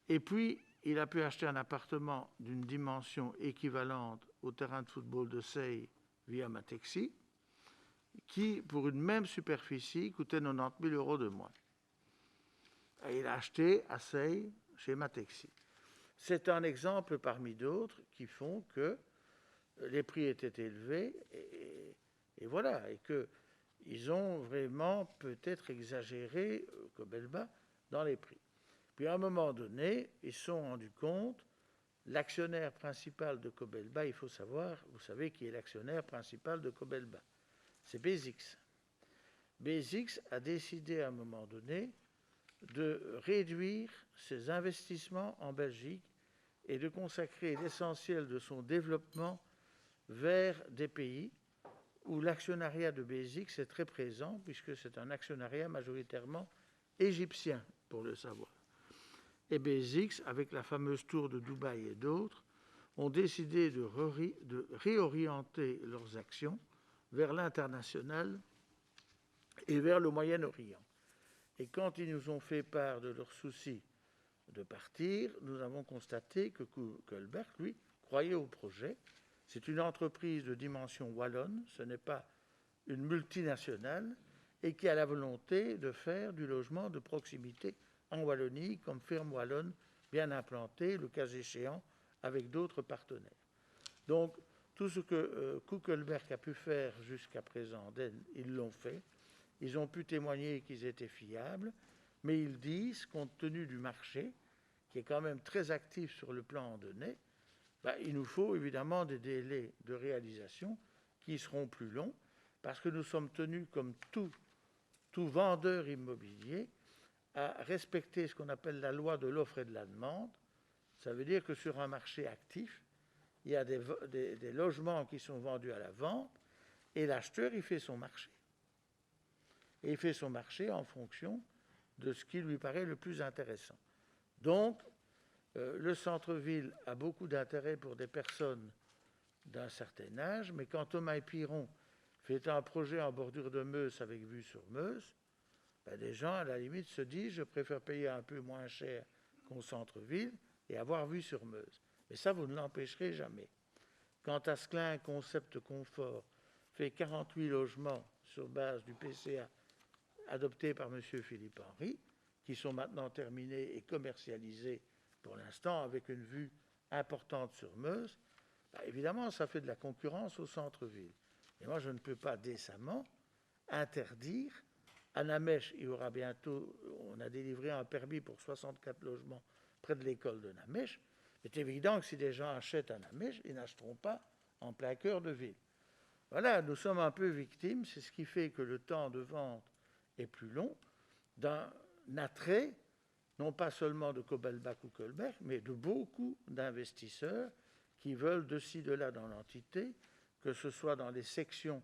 et puis il a pu acheter un appartement d'une dimension équivalente au terrain de football de Seille via Matexi, qui, pour une même superficie, coûtait 90 000 € de moins. Et il a acheté à Seille, chez Matexi. C'est un exemple parmi d'autres qui font que les prix étaient élevés, et voilà, et qu'ils ont vraiment peut-être exagéré, Cobelba, dans les prix. Puis à un moment donné, ils se sont rendus compte, l'actionnaire principal de Cobelba, il faut savoir, vous savez qui est l'actionnaire principal de Cobelba, c'est Bezix. Bezix a décidé à un moment donné de réduire ses investissements en Belgique et de consacrer l'essentiel de son développement vers des pays où l'actionnariat de Bezix est très présent, puisque c'est un actionnariat majoritairement égyptien, pour le savoir. Et Bezix, avec la fameuse tour de Dubaï et d'autres, ont décidé de réorienter leurs actions vers l'international et vers le Moyen-Orient. Et quand ils nous ont fait part de leur souci de partir, nous avons constaté que Koelberg, lui, croyait au projet. C'est une entreprise de dimension wallonne, ce n'est pas une multinationale, et qui a la volonté de faire du logement de proximité en Wallonie comme firme wallonne bien implantée, le cas échéant, avec d'autres partenaires. Donc, tout ce que Koelberg a pu faire jusqu'à présent, ils l'ont fait. Ils ont pu témoigner qu'ils étaient fiables, mais ils disent, compte tenu du marché, qui est quand même très actif sur le plan andennais, il nous faut évidemment des délais de réalisation qui seront plus longs, parce que nous sommes tenus, comme tout vendeur immobilier, à respecter ce qu'on appelle la loi de l'offre et de la demande. Ça veut dire que sur un marché actif, il y a des logements qui sont vendus à la vente, et l'acheteur, il fait son marché. Et il fait son marché en fonction de ce qui lui paraît le plus intéressant. Donc, le centre-ville a beaucoup d'intérêt pour des personnes d'un certain âge, mais quand Thomas Piron fait un projet en bordure de Meuse avec vue sur Meuse, des gens, à la limite, se disent « je préfère payer un peu moins cher qu'au centre-ville et avoir vue sur Meuse ». Mais ça, vous ne l'empêcherez jamais. Quand Asselin Concept Confort fait 48 logements sur base du PCA adopté par M. Philippe Henry, qui sont maintenant terminés et commercialisés pour l'instant avec une vue importante sur Meuse, évidemment, ça fait de la concurrence au centre-ville. Et moi, je ne peux pas décemment interdire. À Namèche, il y aura bientôt, on a délivré un permis pour 64 logements près de l'école de Namèche. C'est évident que si des gens achètent à Namèche, ils n'achèteront pas en plein cœur de ville. Voilà, nous sommes un peu victimes, c'est ce qui fait que le temps de vente est plus long, d'un attrait, non pas seulement de Cobelbach ou Koelberg, mais de beaucoup d'investisseurs qui veulent de ci, de là dans l'entité, que ce soit dans les sections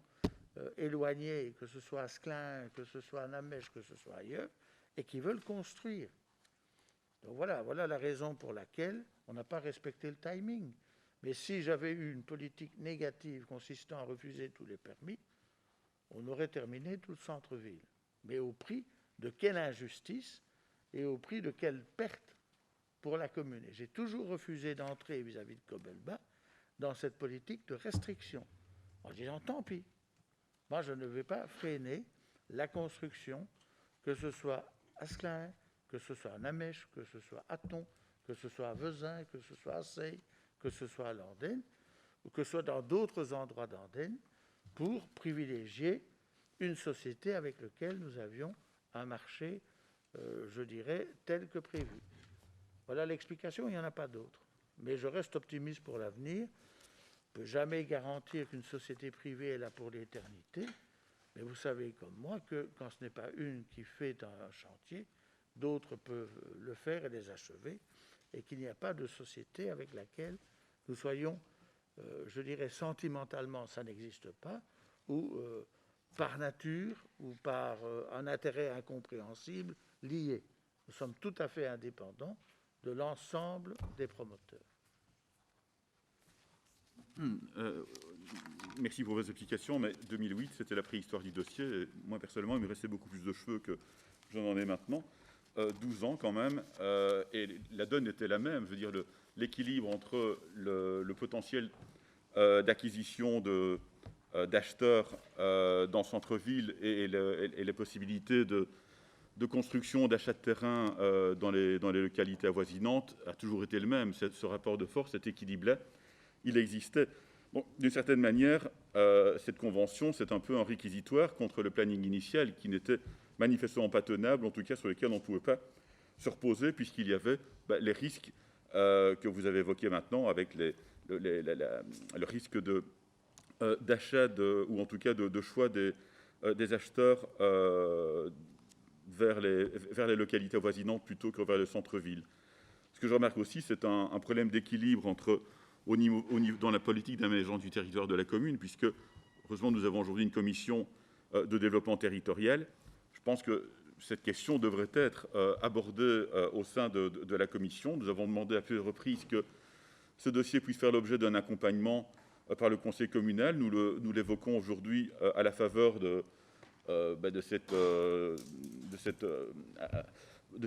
éloignées, que ce soit à Asselin, que ce soit à Namèche, que ce soit ailleurs, et qui veulent construire. Donc voilà la raison pour laquelle on n'a pas respecté le timing. Mais si j'avais eu une politique négative consistant à refuser tous les permis, on aurait terminé tout le centre-ville. Mais au prix de quelle injustice et au prix de quelle perte pour la commune. Et j'ai toujours refusé d'entrer vis-à-vis de Cobelbach dans cette politique de restriction, en disant tant pis. Moi, je ne vais pas freiner la construction, que ce soit à Asselin, que ce soit à Namèche, que ce soit à Thon, que ce soit à Vezin, que ce soit à Seille, que ce soit à l'Andenne, ou que ce soit dans d'autres endroits d'Andenne, pour privilégier une société avec laquelle nous avions un marché, je dirais, tel que prévu. Voilà l'explication, il n'y en a pas d'autre. Mais je reste optimiste pour l'avenir. Je ne peux jamais garantir qu'une société privée est là pour l'éternité, mais vous savez comme moi que quand ce n'est pas une qui fait un chantier, d'autres peuvent le faire et les achever, et qu'il n'y a pas de société avec laquelle nous soyons, je dirais sentimentalement, ça n'existe pas, ou par nature, ou par un intérêt incompréhensible, liés. Nous sommes tout à fait indépendants de l'ensemble des promoteurs. Merci pour vos explications, mais 2008, c'était la préhistoire du dossier. Et moi, personnellement, il me restait beaucoup plus de cheveux que j'en en ai maintenant. 12 ans quand même, et la donne était la même. Je veux dire, l'équilibre entre le potentiel d'acquisition d'acheteurs dans le centre-ville et les possibilités de construction, d'achat de terrain dans les localités avoisinantes a toujours été le même. Ce rapport de force, cet équilibre-là, il existait. Bon, d'une certaine manière, cette convention, c'est un peu un réquisitoire contre le planning initial qui n'était manifestement pas tenable, en tout cas sur lesquels on ne pouvait pas se reposer, puisqu'il y avait les risques que vous avez évoqués maintenant, avec le risque d'achat ou en tout cas de choix des acheteurs vers les localités avoisinantes plutôt que vers le centre-ville. Ce que je remarque aussi, c'est un problème d'équilibre dans la politique d'aménagement du territoire de la commune, puisque, heureusement, nous avons aujourd'hui une commission de développement territorial. Je pense que cette question devrait être abordée au sein de la commission. Nous avons demandé à plusieurs reprises que ce dossier puisse faire l'objet d'un accompagnement par le conseil communal. Nous l'évoquons aujourd'hui à la faveur de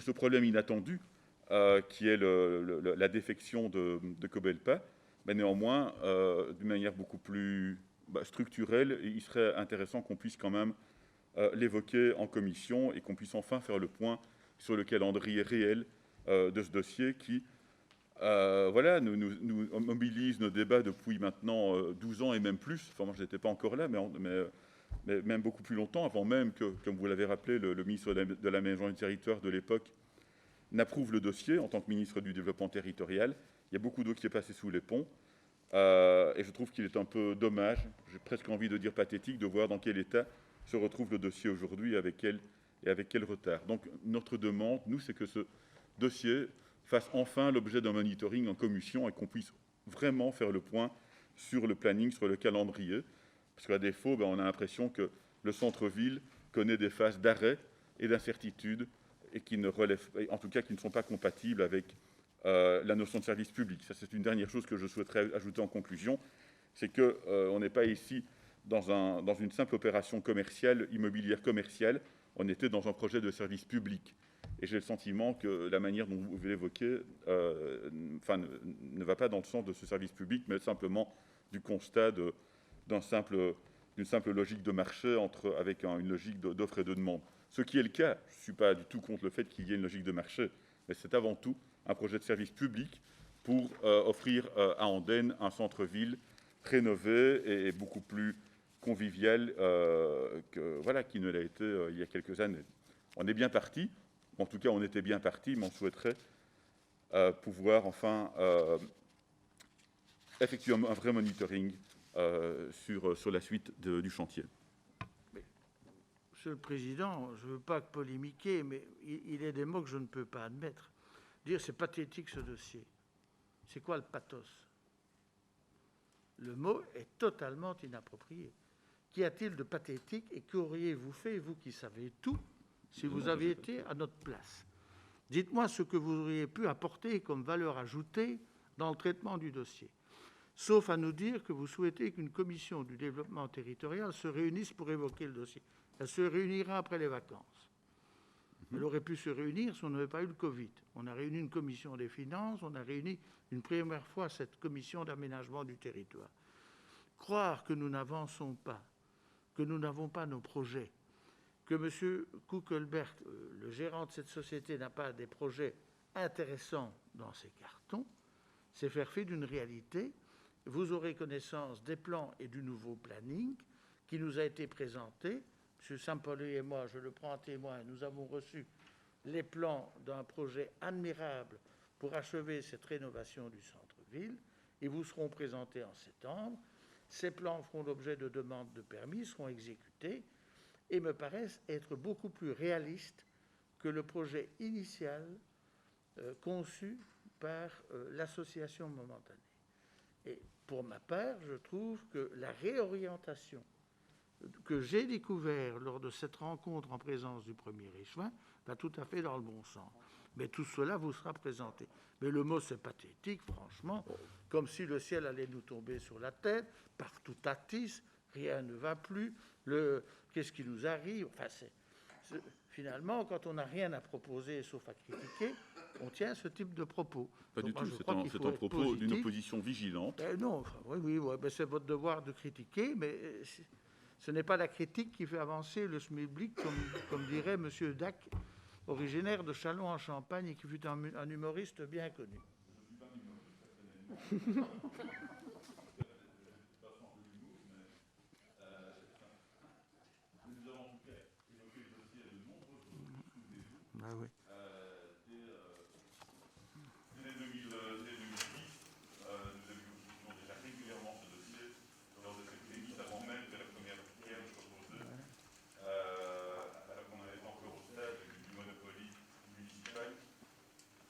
ce problème inattendu qui est la défection de Cobelpa. Mais néanmoins, d'une manière beaucoup plus structurelle, il serait intéressant qu'on puisse quand même l'évoquer en commission et qu'on puisse enfin faire le point sur le calendrier réel de ce dossier qui nous mobilise nos débats depuis maintenant 12 ans et même plus. Enfin, moi, je n'étais pas encore là, mais même beaucoup plus longtemps, avant même que, comme vous l'avez rappelé, le ministre de l'Aménagement du Territoire de l'époque n'approuve le dossier en tant que ministre du Développement territorial. Il y a beaucoup d'eau qui est passée sous les ponts. Et je trouve qu'il est un peu dommage, j'ai presque envie de dire pathétique, de voir dans quel état se retrouve le dossier aujourd'hui, avec quel retard. Donc notre demande, nous, c'est que ce dossier fasse enfin l'objet d'un monitoring en commission et qu'on puisse vraiment faire le point sur le planning, sur le calendrier. Parce qu'à défaut, on a l'impression que le centre-ville connaît des phases d'arrêt et d'incertitude et qui ne relèvent, en tout cas qui ne sont pas compatibles avec la notion de service public. Ça, c'est une dernière chose que je souhaiterais ajouter en conclusion, c'est qu'on n'est pas ici dans une simple opération commerciale, immobilière commerciale, on était dans un projet de service public. Et j'ai le sentiment que la manière dont vous l'évoquez ne va pas dans le sens de ce service public, mais simplement du constat d'une simple logique de marché avec une logique d'offre et de demande. Ce qui est le cas, je ne suis pas du tout contre le fait qu'il y ait une logique de marché, mais c'est avant tout un projet de service public pour offrir à Andenne un centre-ville rénové et beaucoup plus convivial qu'il ne l'a été il y a quelques années. On est bien parti, en tout cas on était bien parti, mais on souhaiterait pouvoir enfin effectuer un vrai monitoring sur la suite du chantier. Monsieur le Président, je ne veux pas polémiquer, mais il est des mots que je ne peux pas admettre. Dire c'est pathétique ce dossier. C'est quoi le pathos? Le mot est totalement inapproprié. Qu'y a-t-il de pathétique et qu'auriez-vous fait, vous qui savez tout, si vous aviez été à notre place? Dites-moi ce que vous auriez pu apporter comme valeur ajoutée dans le traitement du dossier. Sauf à nous dire que vous souhaitez qu'une commission du développement territorial se réunisse pour évoquer le dossier. Elle se réunira après les vacances. Elle aurait pu se réunir si on n'avait pas eu le Covid. On a réuni une commission des finances, on a réuni une première fois cette commission d'aménagement du territoire. Croire que nous n'avançons pas, que nous n'avons pas nos projets, que M. Kuckelberg, le gérant de cette société, n'a pas des projets intéressants dans ses cartons, c'est faire fi d'une réalité. Vous aurez connaissance des plans et du nouveau planning qui nous a été présenté. M. Sampoli et moi, je le prends en témoin, nous avons reçu les plans d'un projet admirable pour achever cette rénovation du centre-ville. Ils vous seront présentés en septembre. Ces plans feront l'objet de demandes de permis, seront exécutés et me paraissent être beaucoup plus réalistes que le projet initial conçu par l'association momentanée. Et pour ma part, je trouve que la réorientation que j'ai découvert lors de cette rencontre en présence du premier échevin va tout à fait dans le bon sens. Mais tout cela vous sera présenté. Mais le mot, c'est pathétique, franchement, comme si le ciel allait nous tomber sur la tête, partout tâtisse, rien ne va plus, qu'est-ce qui nous arrive? Enfin, finalement, quand on n'a rien à proposer sauf à critiquer, on tient ce type de propos. Pas du tout, c'est un propos d'une opposition vigilante. Non, enfin, oui, ben c'est votre devoir de critiquer, mais ce n'est pas la critique qui fait avancer le SMIC, comme dirait M. Dac, originaire de Châlons-en-Champagne et qui fut un humoriste bien connu. Ah oui. Dès 2010, nous avions déjà régulièrement ce dossier lors de cette prémisse, avant même que la première pierre soit posée, alors qu'on n'avait pas encore au stade du monopoly municipal.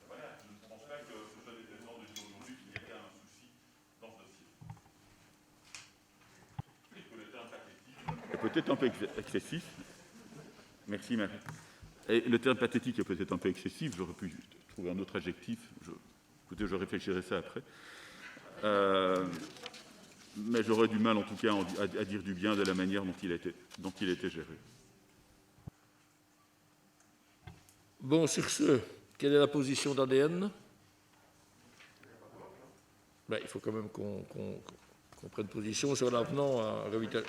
Voilà, je ne pense pas que ce soit déterminant de dire aujourd'hui qu'il y a un souci dans ce dossier. Et que le terme pathétique... Peut-être un peu excessif. Merci, Marie. Et le terme pathétique est peut-être un peu excessif, j'aurais pu trouver un autre adjectif, écoutez, je réfléchirai ça après. Mais j'aurais du mal en tout cas à dire du bien de la manière dont il a été géré. Bon, sur ce, quelle est la position d'ADN? Il faut quand même qu'on prenne position sur l'avenant à Revital.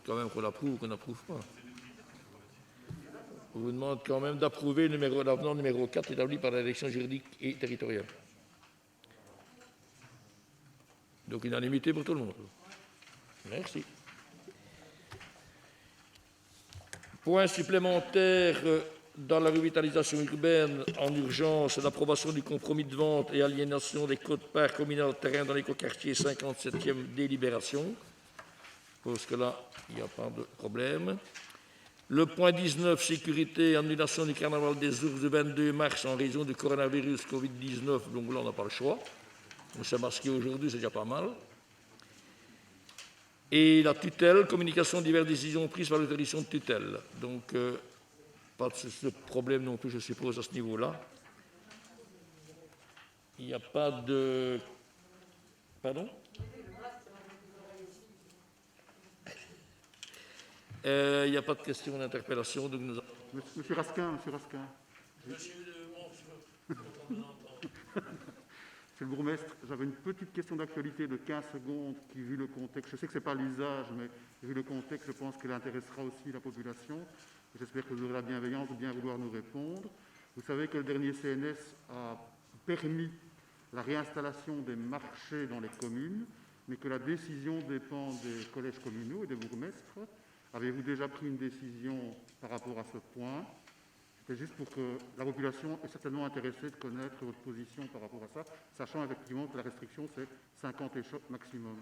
Quand même qu'on approuve ou qu'on n'approuve pas. On vous demande quand même d'approuver l'avenant numéro 4 établi par la direction juridique et territoriale. Donc unanimité pour tout le monde. Merci. Point supplémentaire dans la revitalisation urbaine en urgence, l'approbation du compromis de vente et aliénation des quotes-parts communales de terrain dans l'écoquartier 57e délibération. Je pense que là, il n'y a pas de problème. Le point 19, sécurité, annulation du carnaval des ours du 22 mars en raison du coronavirus Covid-19. Donc là, on n'a pas le choix. On s'est masqué aujourd'hui, c'est déjà pas mal. Et la tutelle, communication de diverses décisions prises par l'autorisation de tutelle. Donc, pas de problème non plus, je suppose, à ce niveau-là. Il n'y a pas de... Pardon ? Il n'y a pas de question d'interpellation. Donc nous... Monsieur Raskin. Monsieur le bourgmestre, j'avais une petite question d'actualité de 15 secondes qui, vu le contexte, je sais que ce n'est pas l'usage, mais vu le contexte, je pense qu'elle intéressera aussi la population. J'espère que vous aurez la bienveillance de bien vouloir nous répondre. Vous savez que le dernier CNS a permis la réinstallation des marchés dans les communes, mais que la décision dépend des collèges communaux et des bourgmestres. Avez-vous déjà pris une décision par rapport à ce point? C'est juste pour que la population est certainement intéressée de connaître votre position par rapport à ça, sachant effectivement que la restriction, c'est 50 échoppes maximum.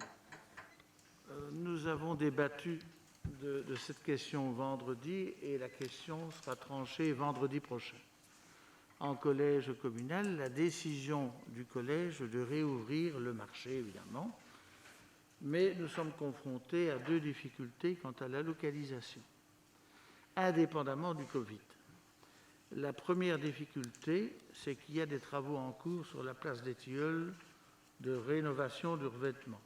Nous avons débattu de cette question vendredi et la question sera tranchée vendredi prochain. En collège communal, la décision du collège de réouvrir le marché, évidemment, mais nous sommes confrontés à deux difficultés quant à la localisation, indépendamment du Covid. La première difficulté, c'est qu'il y a des travaux en cours sur la place des Tilleuls de rénovation du revêtement.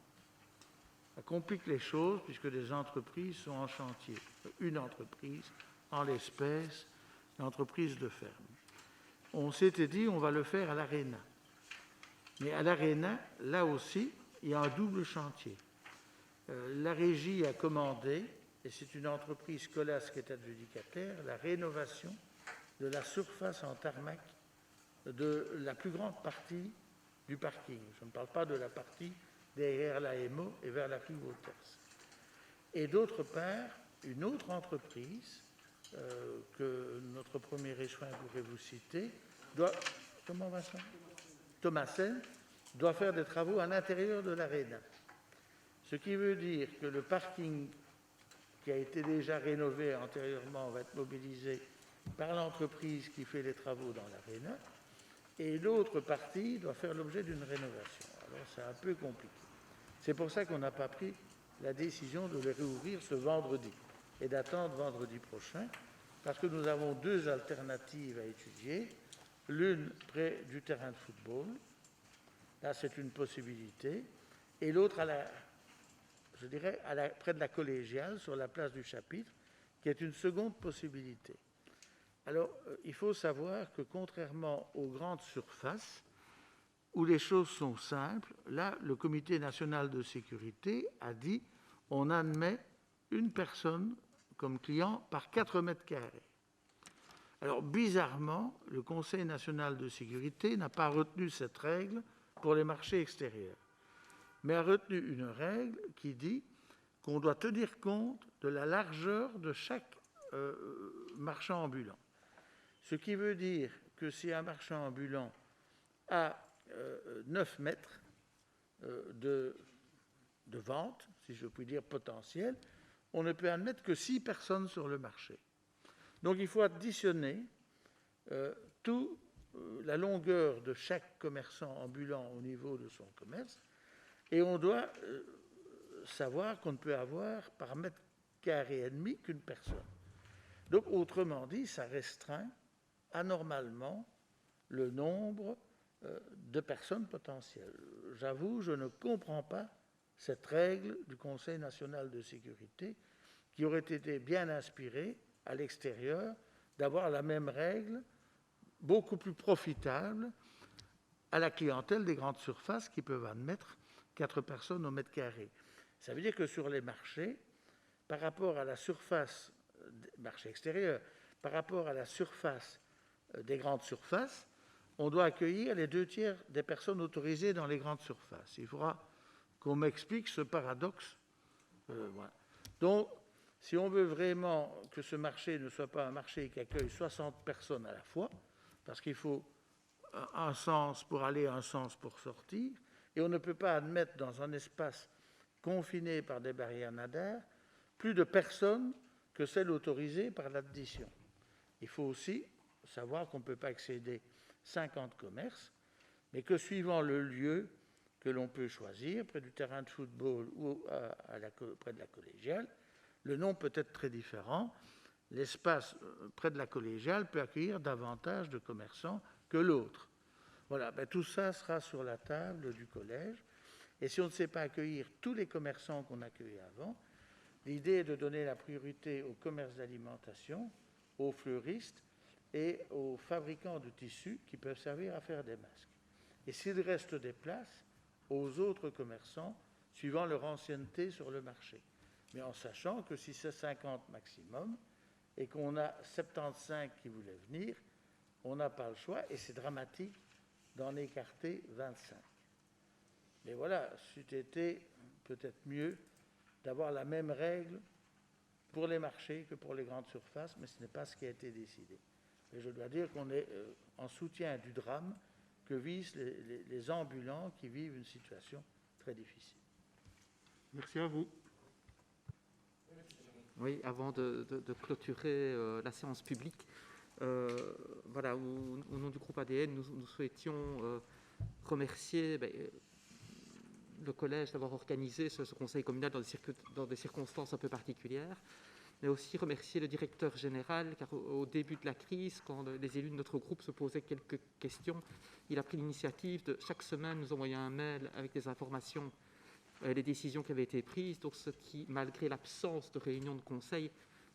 Ça complique les choses puisque des entreprises sont en chantier. Une entreprise, en l'espèce, l'entreprise de ferme. On s'était dit on va le faire à l'Arena. Mais à l'Arena, là aussi, il y a un double chantier. La régie a commandé, et c'est une entreprise Colas qui est adjudicataire, la rénovation de la surface en tarmac de la plus grande partie du parking. Je ne parle pas de la partie derrière la MO et vers la rue Wouters. Et d'autre part, une autre entreprise que notre premier échevin pourrait vous citer, comment Vincent ? Thomasen, doit faire des travaux à l'intérieur de l'Arena. Ce qui veut dire que le parking qui a été déjà rénové antérieurement va être mobilisé par l'entreprise qui fait les travaux dans l'Arena, et l'autre partie doit faire l'objet d'une rénovation. Alors c'est un peu compliqué. C'est pour ça qu'on n'a pas pris la décision de les réouvrir ce vendredi et d'attendre vendredi prochain, parce que nous avons deux alternatives à étudier. L'une près du terrain de football, là c'est une possibilité, et l'autre près de la collégiale, sur la place du Chapitre, qui est une seconde possibilité. Alors, il faut savoir que contrairement aux grandes surfaces, où les choses sont simples, là, le Comité national de sécurité a dit on admet une personne comme client par 4 mètres carrés. Alors, bizarrement, le Conseil national de sécurité n'a pas retenu cette règle pour les marchés extérieurs, mais a retenu une règle qui dit qu'on doit tenir compte de la largeur de chaque marchand ambulant. Ce qui veut dire que si un marchand ambulant a 9 mètres de vente, si je puis dire potentiel, on ne peut admettre que 6 personnes sur le marché. Donc il faut additionner toute la longueur de chaque commerçant ambulant au niveau de son commerce, et on doit savoir qu'on ne peut avoir par mètre carré et demi qu'une personne. Donc autrement dit, ça restreint anormalement le nombre de personnes potentielles. J'avoue, je ne comprends pas cette règle du Conseil national de sécurité qui aurait été bien inspirée à l'extérieur d'avoir la même règle, beaucoup plus profitable à la clientèle des grandes surfaces qui peuvent admettre 4 personnes au mètre carré. Ça veut dire que sur les marchés, par rapport à la surface, marché extérieur, par rapport à la surface des grandes surfaces, on doit accueillir les 2/3 des personnes autorisées dans les grandes surfaces. Il faudra qu'on m'explique ce paradoxe. Voilà. Donc, si on veut vraiment que ce marché ne soit pas un marché qui accueille 60 personnes à la fois, parce qu'il faut un sens pour aller, un sens pour sortir, et on ne peut pas admettre dans un espace confiné par des barrières nadaires plus de personnes que celles autorisées par l'addition. Il faut aussi savoir qu'on ne peut pas excéder 50 commerces, mais que suivant le lieu que l'on peut choisir, près du terrain de football ou près de la collégiale, le nom peut être très différent. L'espace près de la collégiale peut accueillir davantage de commerçants que l'autre. Voilà, tout ça sera sur la table du collège. Et si on ne sait pas accueillir tous les commerçants qu'on accueillait avant, l'idée est de donner la priorité aux commerces d'alimentation, aux fleuristes et aux fabricants de tissus qui peuvent servir à faire des masques. Et s'il reste des places, aux autres commerçants, suivant leur ancienneté sur le marché. Mais en sachant que si c'est 50 maximum et qu'on a 75 qui voulaient venir, on n'a pas le choix et c'est dramatique d'en écarter 25. Mais voilà, c'eût été peut-être mieux d'avoir la même règle pour les marchés que pour les grandes surfaces, mais ce n'est pas ce qui a été décidé. Et je dois dire qu'on est en soutien du drame que vivent les ambulants qui vivent une situation très difficile. Merci à vous. Oui, avant de clôturer la séance publique, voilà, au nom du groupe ADN, nous souhaitions remercier le collège d'avoir organisé ce conseil communal dans des circonstances un peu particulières, mais aussi remercier le directeur général, car au début de la crise, quand les élus de notre groupe se posaient quelques questions, il a pris l'initiative de chaque semaine nous envoyer un mail avec des informations, les décisions qui avaient été prises, donc ce qui, malgré l'absence de réunion de conseil,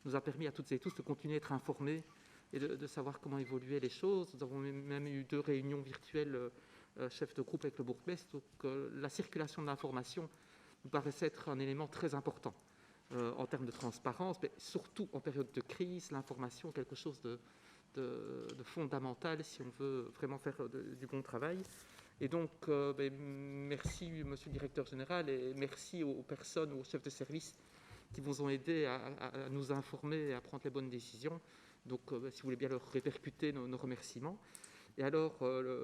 nous a permis à toutes et tous de continuer à être informés et de savoir comment évoluaient les choses. Nous avons même eu 2 réunions virtuelles chef de groupe avec le bourgmestre, donc la circulation de l'information nous paraissait être un élément très important en termes de transparence, mais surtout en période de crise, l'information est quelque chose de fondamental si on veut vraiment faire du bon travail. Et donc, merci Monsieur le Directeur Général et merci aux personnes, aux chefs de service qui vous ont aidés à nous informer et à prendre les bonnes décisions. Donc, si vous voulez bien leur répercuter nos remerciements. Et alors,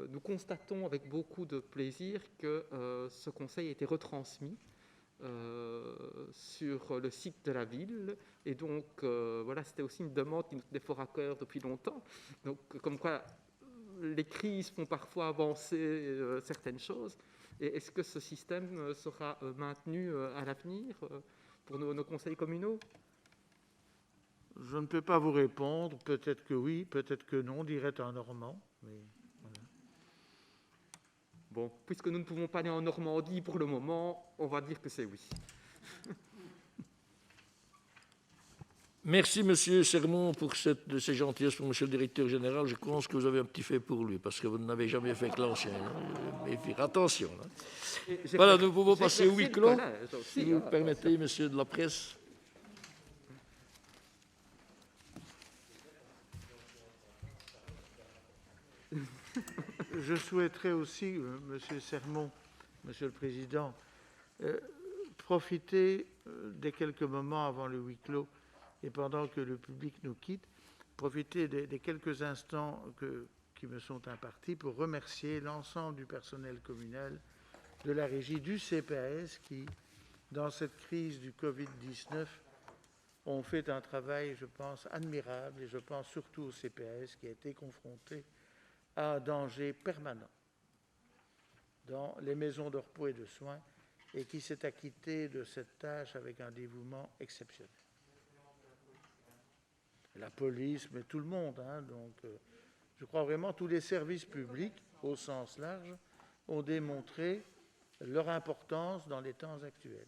nous constatons avec beaucoup de plaisir que ce conseil a été retransmis sur le site de la ville. Et donc, voilà, c'était aussi une demande qui nous tenait fort à cœur depuis longtemps. Donc, comme quoi, les crises font parfois avancer certaines choses. Et est-ce que ce système sera maintenu à l'avenir pour nos conseils communaux ? Je ne peux pas vous répondre. Peut-être que oui, peut-être que non, dirait un Normand. Mais voilà. Bon, puisque nous ne pouvons pas aller en Normandie pour le moment, on va dire que c'est oui. Merci, Monsieur Sermon, pour ces gentillesses pour Monsieur le Directeur Général. Je pense que vous avez un petit fait pour lui, parce que vous n'avez jamais fait que l'ancien. Mais attention. Là. Voilà, nous pouvons passer au huis clos. Si vous permettez, Monsieur de la Presse. Je souhaiterais aussi, Monsieur Sermon, Monsieur le Président, profiter des quelques moments avant le huis clos et pendant que le public nous quitte, profiter des quelques instants qui me sont impartis pour remercier l'ensemble du personnel communal de la régie du CPAS qui, dans cette crise du Covid-19, ont fait un travail, je pense, admirable, et je pense surtout au CPAS qui a été confronté à un danger permanent dans les maisons de repos et de soins et qui s'est acquitté de cette tâche avec un dévouement exceptionnel. La police, mais tout le monde. Donc, je crois vraiment que tous les services publics, au sens large, ont démontré leur importance dans les temps actuels.